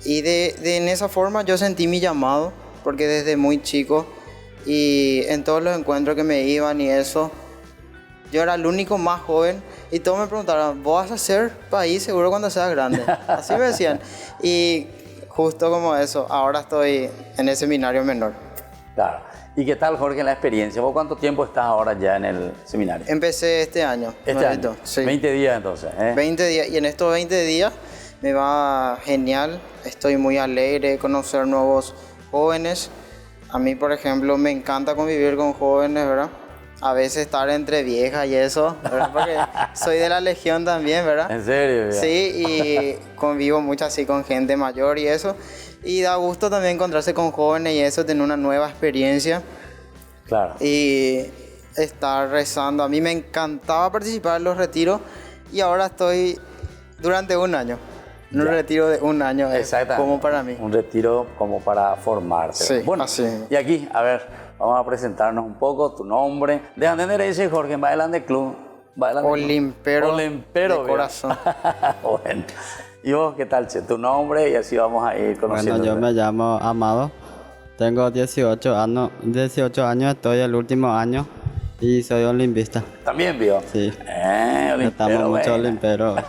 Y en esa forma yo sentí mi llamado porque desde muy chico y en todos los encuentros que me iban y eso, yo era el único más joven y todos me preguntaron, ¿vos vas a ser país seguro cuando seas grande? Así me decían. Y justo como eso, ahora estoy en el seminario menor. Claro. ¿Y qué tal, Jorge, la experiencia? ¿Vos cuánto tiempo estás ahora ya en el seminario? Empecé este año. Este año. Sí. 20 días entonces. 20 días. Y en estos 20 días me va genial. Estoy muy alegre de conocer nuevos jóvenes. A mí, por ejemplo, me encanta convivir con jóvenes, ¿verdad? A veces estar entre viejas y eso, ¿verdad? Porque soy de la Legión también, ¿verdad? ¿En serio? Sí, y convivo mucho así con gente mayor y eso. Y da gusto también encontrarse con jóvenes y eso, tener una nueva experiencia. Claro. Y estar rezando. A mí me encantaba participar en los retiros y ahora estoy durante un año. Un retiro de un año es como para mí. Un retiro como para formarte. Sí, bueno, así. Y aquí, a ver, vamos a presentarnos un poco, tu nombre. ¿De dónde eres, Jorge? ¿Bailan de club? Olimpero de corazón. Bueno. ¿Y vos qué tal, che? Tu nombre y así vamos a ir conociendo. Bueno, yo me llamo Amado. Tengo 18 años, estoy el último año y soy olimpista. ¿También, vio? Sí. Olimpero, estamos mucho olimperos.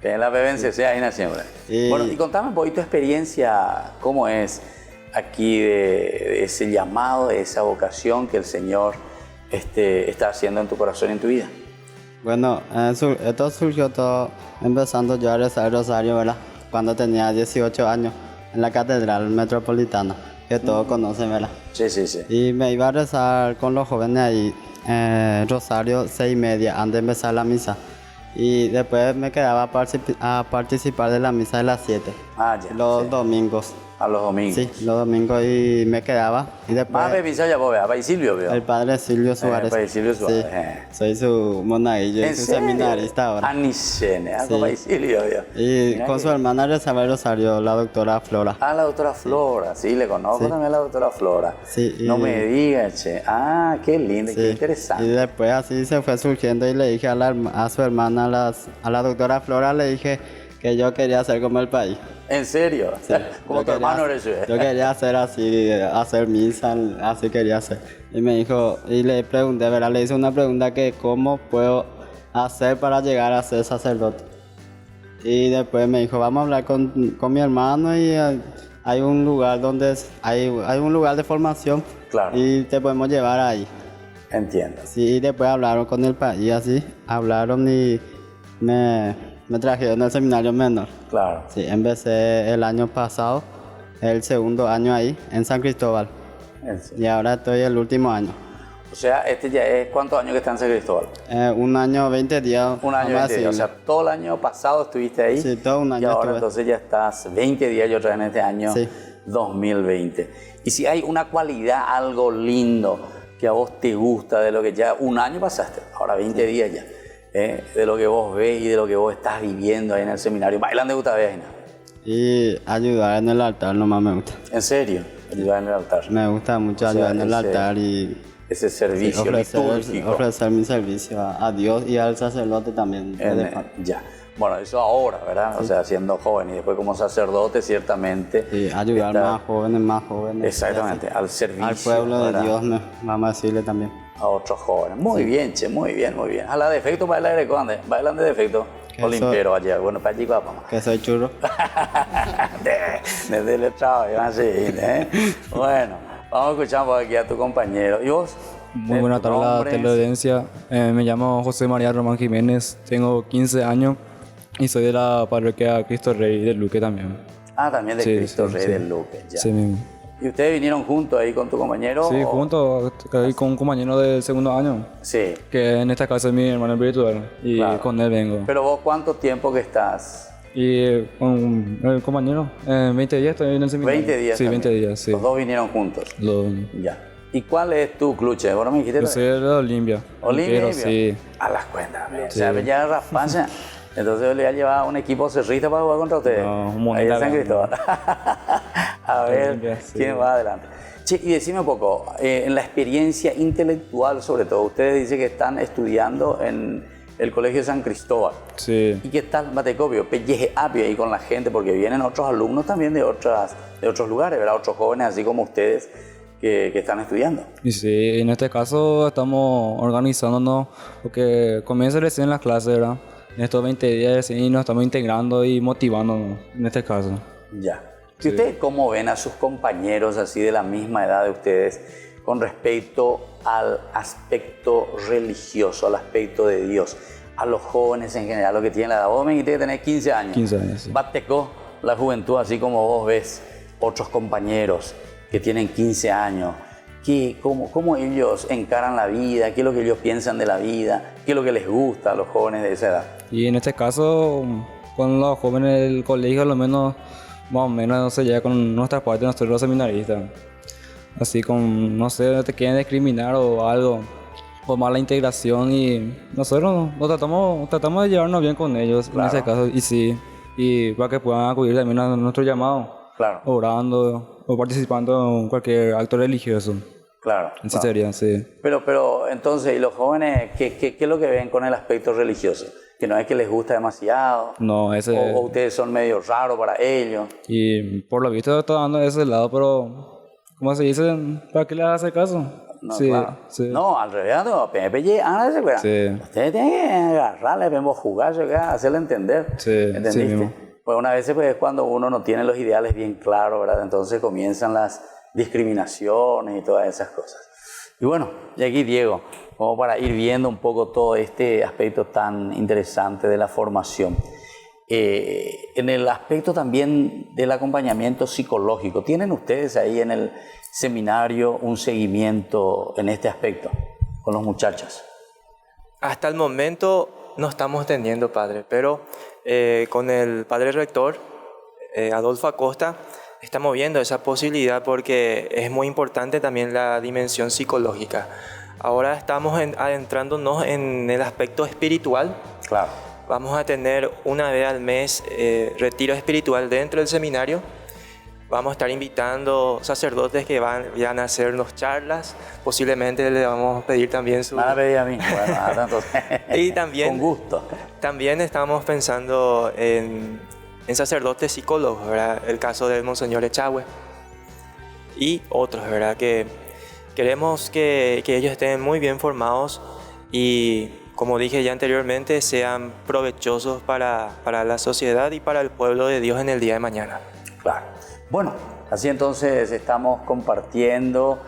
Que en la PBNCC ahí en siempre. Bueno, y contame un poquito tu experiencia, cómo es aquí de ese llamado, de esa vocación que el Señor está haciendo en tu corazón y en tu vida. Bueno, esto surgió todo empezando yo a rezar el rosario, ¿verdad? Cuando tenía 18 años en la Catedral Metropolitana, que todos conocen, ¿verdad? Sí, sí, sí. Y me iba a rezar con los jóvenes ahí, rosario 6:30 antes de empezar la misa. Y después me quedaba a participar de la misa de las 7. Los domingos. A los domingos. Sí, los domingos y me quedaba. Y después... Más de misa ya vos veas, Padre Silvio, veo. El Padre Silvio Suárez. Padre Silvio Suárez. Sí. Soy su monaguillo, su seminarista ahora. Anicene, Padre Silvio, veo. Y Mira con su hermana rezaba el rosario, la doctora Flora. La doctora Flora, sí, le conozco también a la doctora Flora. Sí. No me digas, che. Qué lindo, qué interesante. Y después así se fue surgiendo y le dije a su hermana, a la doctora Flora, le dije que yo quería ser como el país. ¿En serio? Sí. Como tu hermano eres yo. Yo quería hacer así, hacer misa, así quería hacer. Y me dijo, y le pregunté, ¿verdad? Le hice una pregunta que cómo puedo hacer para llegar a ser sacerdote. Y después me dijo, vamos a hablar con mi hermano y hay un lugar donde hay un lugar de formación. Claro. Y te podemos llevar ahí. Entiendo. Sí, y después hablaron con el país, así, hablaron y me trajeron al seminario menor. Claro. Sí, empecé el año pasado, el segundo año ahí, en San Cristóbal. Y ahora estoy el último año. O sea, ya es ¿cuántos años que está en San Cristóbal? Un año, 20 días. Un año, 20 días. O sea, todo el año pasado estuviste ahí. Sí, todo un año. Y ahora estuve. entonces ya estás 20 días y otra vez en este año 2020. Y si hay una cualidad, algo lindo que a vos te gusta de lo que ya un año pasaste, ahora 20 días ya. De lo que vos ves y de lo que vos estás viviendo ahí en el seminario. ¿Bailan de gusta Veina? Y ayudar en el altar nomás me gusta. ¿En serio? Ayudar en el altar. Me gusta mucho ayudar en el altar y... Ese servicio litúrgico. Ofrecer mi servicio a Dios y al sacerdote también. Ya. Bueno, eso ahora, ¿verdad? Sí. O sea, siendo joven y después como sacerdote, ciertamente. Sí, ayudar más jóvenes. Exactamente, al servicio. Al pueblo ¿verdad? de Dios, vamos a decirle también. A otros jóvenes. Muy bien, che, muy bien, muy bien. A la defecto bailar de cuándo, bailan de defecto. Olimpero allá, bueno, para allí vamos. Que soy churro. Desde el trabajo, así, Bueno, vamos a escuchar por aquí a tu compañero. ¿Y vos? Muy buena tarde a la teleaudiencia. Me llamo José María Román Jiménez, tengo 15 años y soy de la parroquia Cristo Rey de Luque también. También de Cristo Rey de Luque, ya. Sí mismo. ¿Y ustedes vinieron juntos ahí con tu compañero? Sí, juntos, ahí con un compañero del segundo año. Sí. Que en esta casa es mi hermano espiritual y con él vengo. ¿Pero vos cuánto tiempo que estás? Y con el compañero, 20 días estoy en el seminario. 20 días. Sí, también. 20 días, sí. Los dos vinieron juntos. Ya. ¿Y cuál es tu cluche? Bueno, me dijiste. Yo soy de Olimpia. Olimpia. Sí. A las cuentas, sí. O sea, me ya raspacha. Entonces yo le voy a llevar a un equipo cerrista para jugar contra ustedes. No, ahí en San Cristóbal. A ver Olimpia, quién va adelante. Che, y decime un poco, en la experiencia intelectual sobre todo, ustedes dicen que están estudiando en el Colegio San Cristóbal. Sí. ¿Y qué tal, Matecopio? Pelleje apio ahí con la gente, porque vienen otros alumnos también de otros lugares, ¿verdad? Otros jóvenes así como ustedes que están estudiando. Y sí, en este caso estamos organizándonos porque comienza recién las clases, ¿verdad? En estos 20 días y nos estamos integrando y motivándonos en este caso. Ya. ¿Y ustedes cómo ven a sus compañeros así de la misma edad de ustedes con respecto al aspecto religioso, al aspecto de Dios, a los jóvenes en general, los que tienen la edad? Vos me dijiste que tenés 15 años. 15 años, sí. Batecó la juventud, así como vos ves otros compañeros que tienen 15 años. ¿Cómo ellos encaran la vida? ¿Qué es lo que ellos piensan de la vida? ¿Qué es lo que les gusta a los jóvenes de esa edad? Y en este caso, con los jóvenes del colegio, al menos, más o menos, no sé, ya con nuestra parte, nosotros los seminaristas. Así con, no sé, te quieren discriminar o algo, por mala integración, y nosotros tratamos de llevarnos bien con ellos, claro, en ese caso, y sí, y para que puedan acudir también a nuestro llamado, claro, orando o participando en cualquier acto religioso. Claro. Así claro. sería, sí. Pero entonces, ¿y los jóvenes qué es lo que ven con el aspecto religioso? Que no es que les gusta demasiado. No, ese... O ustedes son medio raros para ellos. Y por lo visto está dando ese lado, pero... ¿Cómo se dice? ¿Para qué le hace caso? No, sí, claro. Sí. No, al revés, no. Sí. Ustedes tienen que agarrarle, jugarse, hacerle entender. Sí, ¿entendiste? sí mismo. Pues una vez pues, es cuando uno no tiene los ideales bien claros, ¿verdad? Entonces comienzan las discriminaciones y todas esas cosas. Y bueno, y aquí Diego, como para ir viendo un poco todo este aspecto tan interesante de la formación. En el aspecto también del acompañamiento psicológico, ¿tienen ustedes ahí en el seminario un seguimiento en este aspecto con los muchachos? Hasta el momento no estamos teniendo, padre, pero con el padre rector, Adolfo Acosta, estamos viendo esa posibilidad porque es muy importante también la dimensión psicológica. Ahora estamos adentrándonos en el aspecto espiritual. Claro. Vamos a tener una vez al mes retiro espiritual dentro del seminario. Vamos a estar invitando sacerdotes que van a hacernos charlas. Posiblemente le vamos a pedir también su... Van a pedir a mí. Bueno, entonces, y también, con gusto. También estamos pensando en sacerdotes psicólogos, ¿verdad? El caso del Monseñor Echagüe y otros, ¿verdad? Que queremos que ellos estén muy bien formados y, como dije ya anteriormente, sean provechosos para la sociedad y para el pueblo de Dios en el día de mañana. Claro. Bueno, así entonces estamos compartiendo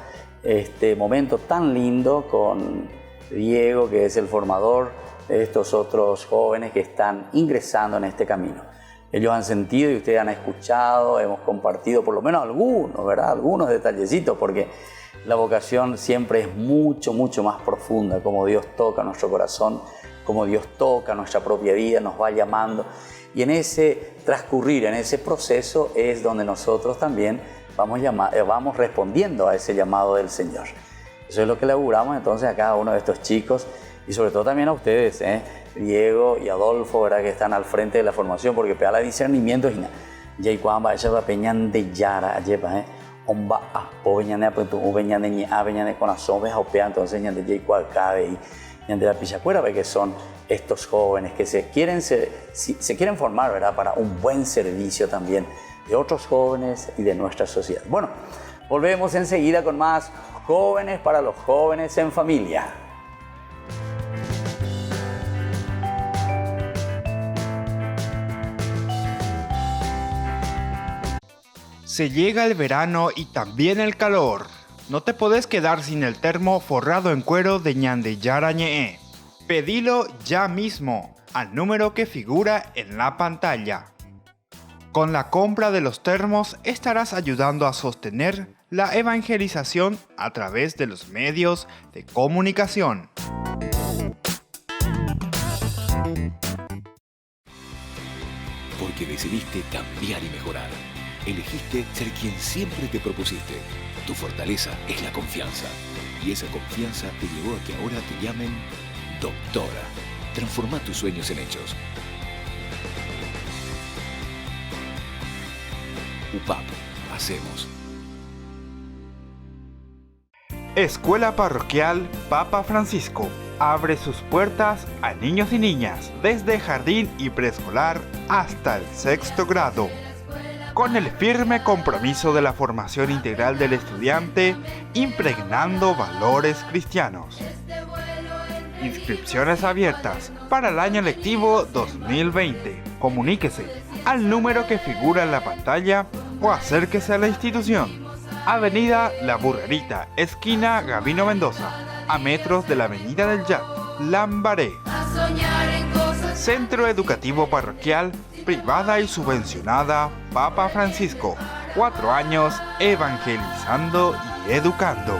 este momento tan lindo con Diego, que es el formador de estos otros jóvenes que están ingresando en este camino. Ellos han sentido y ustedes han escuchado, hemos compartido por lo menos algunos, ¿verdad? Algunos detallecitos, porque la vocación siempre es mucho, mucho más profunda, como Dios toca nuestro corazón, como Dios toca nuestra propia vida, nos va llamando. Y en ese transcurrir, en ese proceso, es donde nosotros también vamos respondiendo a ese llamado del Señor. Eso es lo que le auguramos entonces a cada uno de estos chicos y sobre todo también a ustedes, Diego y Adolfo, ¿verdad? Que están al frente de la formación, porque pega la discernimiento y ya cuando ella va peñan de yara, lleva, omba apo veñane apunto veñane ni a veñane con asombes o pea entonces ñan de jay cual cabe y ñan de la pichacuera, que son estos jóvenes que se quieren formar, ¿verdad? Para un buen servicio también de otros jóvenes y de nuestra sociedad. Bueno, volvemos enseguida con más Jóvenes para los Jóvenes en Familia. Se llega el verano y también el calor. No te podés quedar sin el termo forrado en cuero de Ñande Yarañe. Pedilo ya mismo al número que figura en la pantalla. Con la compra de los termos estarás ayudando a sostener la evangelización a través de los medios de comunicación. Porque decidiste cambiar y mejorar. Elegiste ser quien siempre te propusiste. Tu fortaleza es la confianza. Y esa confianza te llevó a que ahora te llamen doctora. Transforma tus sueños en hechos. UPAP. Hacemos. Escuela Parroquial Papa Francisco. abre sus puertas a niños y niñas desde jardín y preescolar hasta el 6º grado, con el firme compromiso de la formación integral del estudiante, impregnando valores cristianos. Inscripciones abiertas para el año lectivo 2020. Comuníquese al número que figura en la pantalla o acérquese a la institución. Avenida La Burrerita, esquina Gabino Mendoza, a metros de la Avenida del Yat, Lambaré. Centro Educativo Parroquial, privada y subvencionada Papa Francisco. 4 años evangelizando y educando.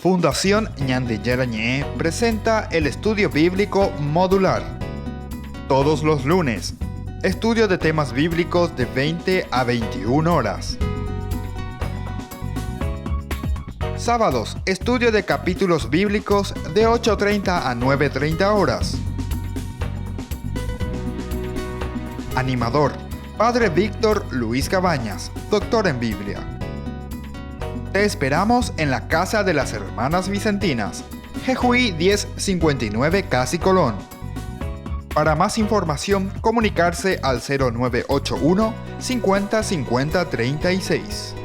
Fundación Ñande Yarañé presenta el estudio bíblico modular. Todos los lunes, estudio de temas bíblicos de 20 a 21 horas. Sábados, estudio de capítulos bíblicos de 8:30 a 9:30 horas. Animador, Padre Víctor Luis Cabañas, doctor en Biblia. Te esperamos en la Casa de las Hermanas Vicentinas, Jejuí 1059 Casi Colón. Para más información, comunicarse al 0981 50 50 36.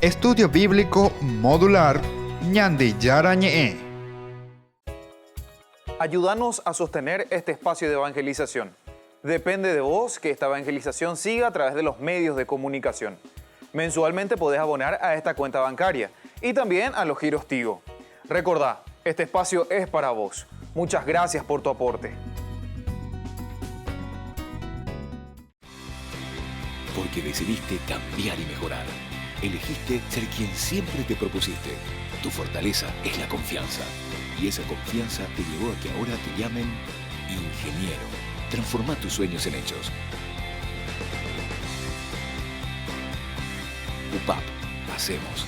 Estudio Bíblico Modular Ñande Yarañé. Ayúdanos a sostener este espacio de evangelización. Depende de vos que esta evangelización siga a través de los medios de comunicación. Mensualmente podés abonar a esta cuenta bancaria y también a los giros Tigo. Recordá, este espacio es para vos. Muchas gracias por tu aporte. Porque decidiste cambiar y mejorar. Elegiste ser quien siempre te propusiste. Tu fortaleza es la confianza. Y esa confianza te llevó a que ahora te llamen ingeniero. Transforma tus sueños en hechos. UPAP. Hacemos.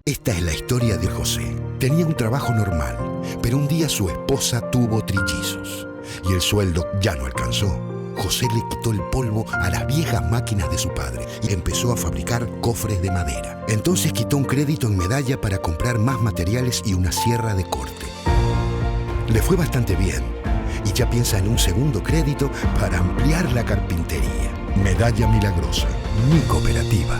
Esta es la historia de José. Tenía un trabajo normal, pero un día su esposa tuvo trillizos y el sueldo ya no alcanzó. José le quitó el polvo a las viejas máquinas de su padre y empezó a fabricar cofres de madera. Entonces quitó un crédito en Medalla para comprar más materiales y una sierra de corte. Le fue bastante bien y ya piensa en un segundo crédito para ampliar la carpintería. Medalla Milagrosa, mi cooperativa.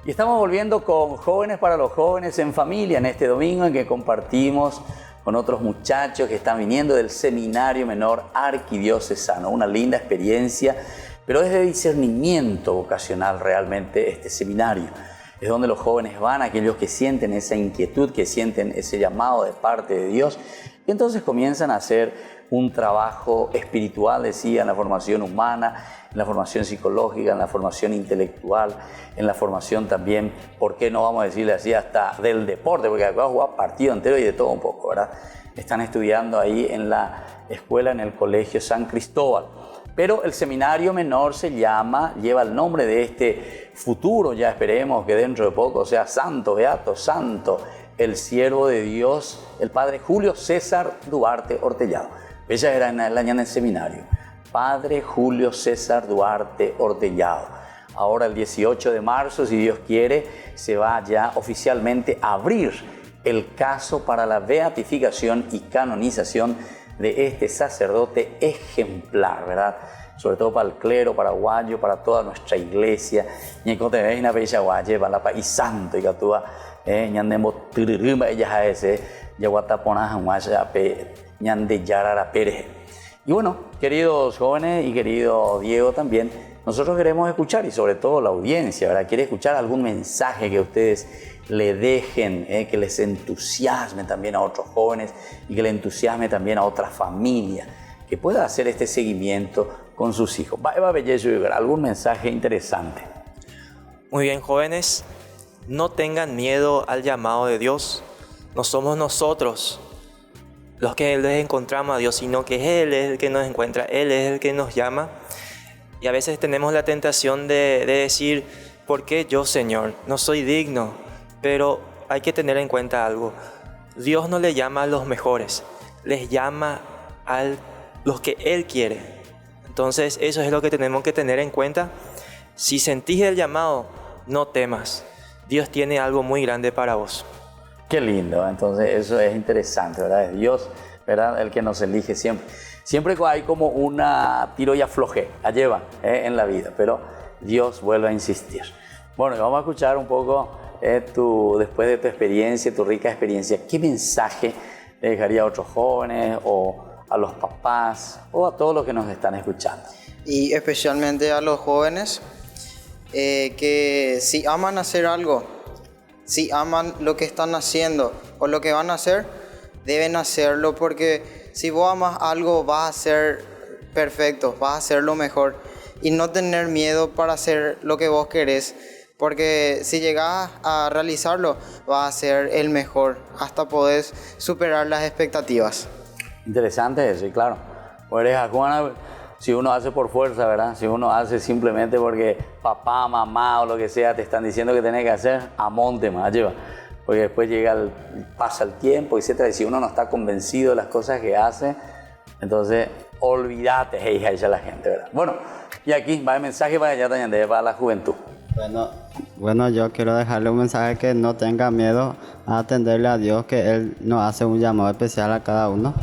Y estamos volviendo con Jóvenes para los Jóvenes en Familia en este domingo en que compartimos con otros muchachos que están viniendo del Seminario Menor Arquidiocesano. Una linda experiencia, pero es de discernimiento vocacional realmente este seminario. Es donde los jóvenes van, aquellos que sienten esa inquietud, que sienten ese llamado de parte de Dios, y entonces comienzan a hacer un trabajo espiritual, decía, en la formación humana, en la formación psicológica, en la formación intelectual, en la formación también, ¿por qué no vamos a decirle así, hasta del deporte? Porque acá juega partido entero y de todo un poco, ¿verdad? Están estudiando ahí en la escuela, en el Colegio San Cristóbal. Pero el seminario menor lleva el nombre de este futuro, ya esperemos que dentro de poco sea santo, beato, santo, el siervo de Dios, el padre Julio César Duarte Ortellado. Ella era en el año del seminario. Padre Julio César Duarte Ortellado. Ahora el 18 de marzo, si Dios quiere, se va ya oficialmente a abrir el caso para la beatificación y canonización de este sacerdote ejemplar, ¿verdad? Sobre todo para el clero paraguayo, para toda nuestra iglesia. Y santo y catúa, ñandemo tiririma ella ese, yaguatapona pe ñande yarara pere. Y bueno, queridos jóvenes y querido Diego también, nosotros queremos escuchar, y sobre todo la audiencia, ¿verdad? Quiere escuchar algún mensaje que ustedes le dejen, que les entusiasme también a otros jóvenes y que le entusiasme también a otra familia, que pueda hacer este seguimiento con sus hijos. ¿Algún mensaje interesante? Muy bien, jóvenes, no tengan miedo al llamado de Dios. No somos nosotros los que les encontramos a Dios, sino que Él es el que nos encuentra, Él es el que nos llama. Y a veces tenemos la tentación de decir, ¿por qué yo, Señor? No soy digno. Pero hay que tener en cuenta algo. Dios no le llama a los mejores, les llama a los que Él quiere. Entonces eso es lo que tenemos que tener en cuenta. Si sentís el llamado, no temas. Dios tiene algo muy grande para vos. Qué lindo, entonces eso es interesante, ¿verdad? Es Dios, ¿verdad? El que nos elige siempre. Siempre hay como una tiro y afloje, la lleva en la vida, pero Dios vuelve a insistir. Bueno, y vamos a escuchar un poco después de tu experiencia, tu rica experiencia, ¿qué mensaje le dejaría a otros jóvenes o a los papás o a todos los que nos están escuchando? Y especialmente a los jóvenes, que si aman hacer algo, si aman lo que están haciendo o lo que van a hacer, deben hacerlo, porque si vos amas algo vas a ser perfecto, vas a hacer lo mejor y no tener miedo para hacer lo que vos querés, porque si llegás a realizarlo vas a ser el mejor hasta podés superar las expectativas. Interesante eso, y claro, si uno hace por fuerza, ¿verdad? Si uno hace simplemente porque papá, mamá o lo que sea te están diciendo que tenés que hacer, a monte más lleva. Porque después pasa el tiempo, etc. Y si uno no está convencido de las cosas que hace, entonces olvídate, hija, dice la gente, ¿verdad? Bueno, y aquí va el mensaje para allá también, para la juventud. Bueno, yo quiero dejarle un mensaje que no tenga miedo a atenderle a Dios, que Él nos hace un llamado especial a cada uno.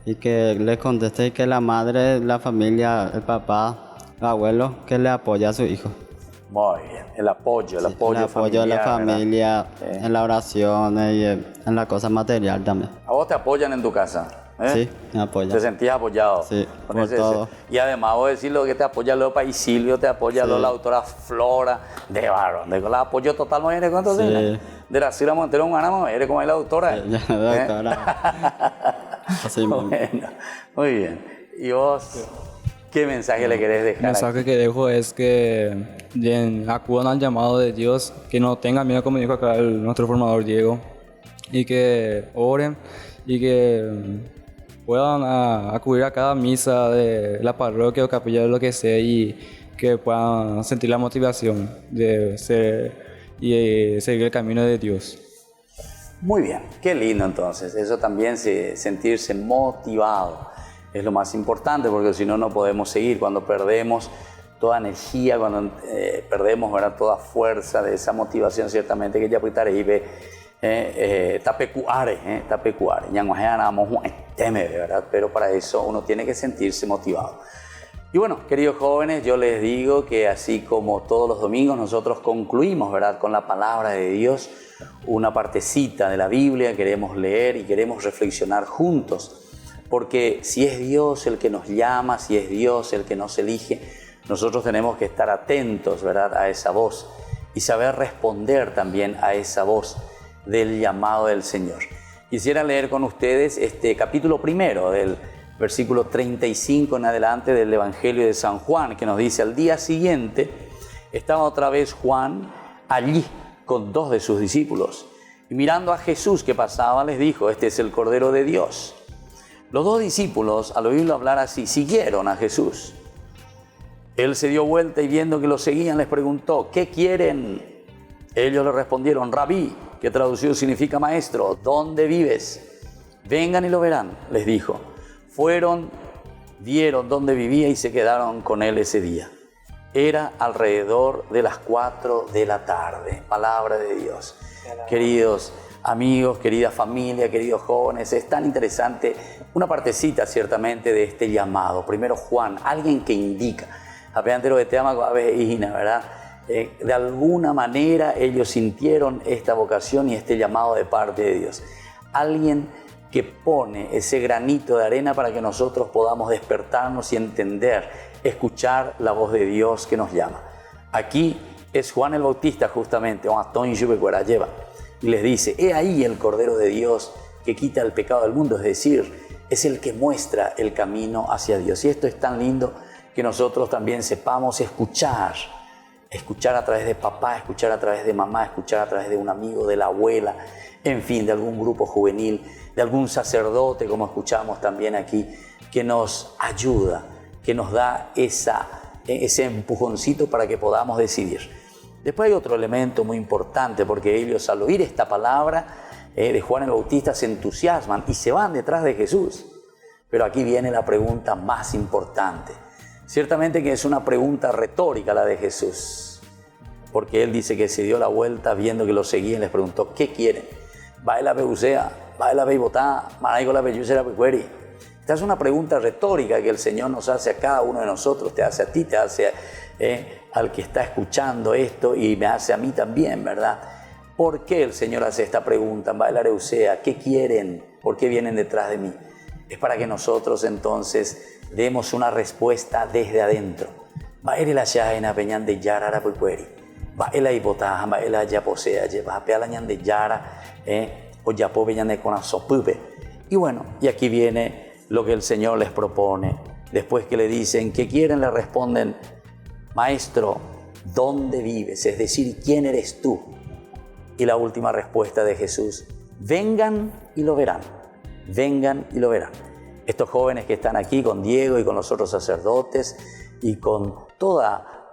Y que le conteste, y que la madre, la familia, el papá, el abuelo, que le apoya a su hijo. Muy bien, el apoyo el apoyo familiar, de la familia, en la oración y en la cosa material también. ¿A vos te apoyan en tu casa? Sí, me apoyan. ¿Te sentías apoyado? Sí, por todo. Y además vos decís lo que te apoya Lopa y Silvio, te apoya la autora Flora, de Barón, de la apoyo total, ¿no eres cuánto? Sí. De la Cira Montero, un ganamo, eres como la doctora. Sí, la doctora. Así bueno, muy bien. ¿Y vos qué mensaje le querés dejar? El mensaje que dejo es que acudan al llamado de Dios, que no tengan miedo, como dijo acá nuestro formador Diego, y que oren y que puedan acudir a cada misa de la parroquia o capilla, de lo que sea, y que puedan sentir la motivación de seguir el camino de Dios. Muy bien, qué lindo entonces. Eso también, sentirse motivado, es lo más importante, porque si no, no podemos seguir. Cuando perdemos toda energía, cuando perdemos, ¿verdad?, toda fuerza de esa motivación, ciertamente que ya puede tapecuare, ¿verdad? Pero para eso uno tiene que sentirse motivado. Y bueno, queridos jóvenes, yo les digo que así como todos los domingos nosotros concluimos, ¿verdad?, con la palabra de Dios, una partecita de la Biblia, queremos leer y queremos reflexionar juntos, porque si es Dios el que nos llama, si es Dios el que nos elige, nosotros tenemos que estar atentos, ¿verdad?, a esa voz y saber responder también a esa voz del llamado del Señor. Quisiera leer con ustedes este capítulo primero del versículo 35 en adelante del Evangelio de San Juan, que nos dice: al día siguiente estaba otra vez Juan allí con 2 de sus discípulos, y mirando a Jesús que pasaba les dijo: este es el Cordero de Dios. Los 2 discípulos, al oírlo hablar así, siguieron a Jesús. Él se dio vuelta y viendo que lo seguían les preguntó: ¿qué quieren? Ellos le respondieron: Rabí, que traducido significa maestro, ¿dónde vives? Vengan y lo verán, les dijo. Fueron, vieron dónde vivía y se quedaron con él ese día. Era alrededor de las 4 de la tarde. Palabra de Dios. Queridos amigos, querida familia, queridos jóvenes, es tan interesante una partecita ciertamente de este llamado. Primero Juan, alguien que indica. ¿Verdad? De alguna manera ellos sintieron esta vocación y este llamado de parte de Dios. Alguien que pone ese granito de arena para que nosotros podamos despertarnos y entender, escuchar la voz de Dios que nos llama. Aquí es Juan el Bautista justamente, y les dice: he ahí el Cordero de Dios que quita el pecado del mundo, es decir, es el que muestra el camino hacia Dios. Y esto es tan lindo que nosotros también sepamos escuchar a través de papá, escuchar a través de mamá, escuchar a través de un amigo, de la abuela, en fin, de algún grupo juvenil, de algún sacerdote, como escuchamos también aquí, que nos ayuda, que nos da ese empujoncito para que podamos decidir. Después hay otro elemento muy importante, porque ellos al oír esta palabra de Juan el Bautista se entusiasman y se van detrás de Jesús. Pero aquí viene la pregunta más importante. Ciertamente que es una pregunta retórica la de Jesús, porque él dice que se dio la vuelta viendo que lo seguían y les preguntó, ¿qué quieren? Baila beusea, baila beibotá, maraigo la beyusera becueri. Esta es una pregunta retórica que el Señor nos hace a cada uno de nosotros, te hace a ti, te hace al que está escuchando esto y me hace a mí también, ¿verdad? ¿Por qué el Señor hace esta pregunta? Baila beusea, ¿qué quieren? ¿Por qué vienen detrás de mí? Es para que nosotros entonces demos una respuesta desde adentro. Baila la yaena peñan de yara becueri. Baila y botaja, baila ya posea, lleva peala ñan de yara, o ya po peñan de con asopupe. Y bueno, y aquí viene lo que el Señor les propone. Después que le dicen, ¿qué quieren? Le responden, Maestro, ¿dónde vives? Es decir, ¿quién eres tú? Y la última respuesta de Jesús, vengan y lo verán. Vengan y lo verán. Estos jóvenes que están aquí con Diego y con los otros sacerdotes y con toda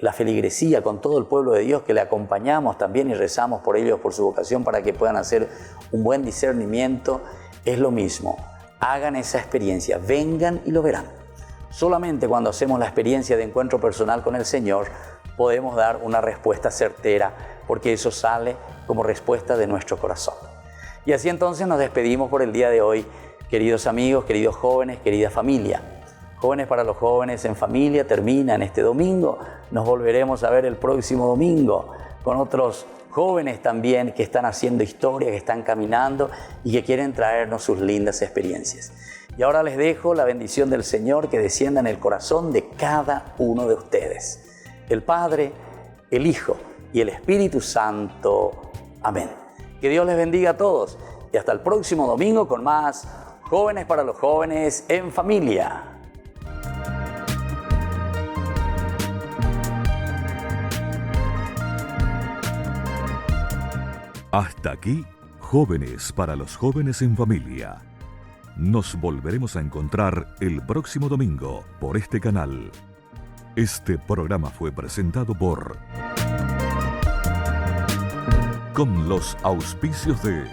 la feligresía, con todo el pueblo de Dios que le acompañamos también y rezamos por ellos, por su vocación, para que puedan hacer un buen discernimiento, es lo mismo. Hagan esa experiencia, vengan y lo verán. Solamente cuando hacemos la experiencia de encuentro personal con el Señor podemos dar una respuesta certera, porque eso sale como respuesta de nuestro corazón. Y así entonces nos despedimos por el día de hoy, queridos amigos, queridos jóvenes, querida familia. Jóvenes para los jóvenes en familia termina en este domingo. Nos volveremos a ver el próximo domingo con otros jóvenes también que están haciendo historia, que están caminando y que quieren traernos sus lindas experiencias. Y ahora les dejo la bendición del Señor que descienda en el corazón de cada uno de ustedes. El Padre, el Hijo y el Espíritu Santo. Amén. Que Dios les bendiga a todos y hasta el próximo domingo con más Jóvenes para los Jóvenes en Familia. Hasta aquí, Jóvenes para los Jóvenes en Familia. Nos volveremos a encontrar el próximo domingo por este canal. Este programa fue presentado por... con los auspicios de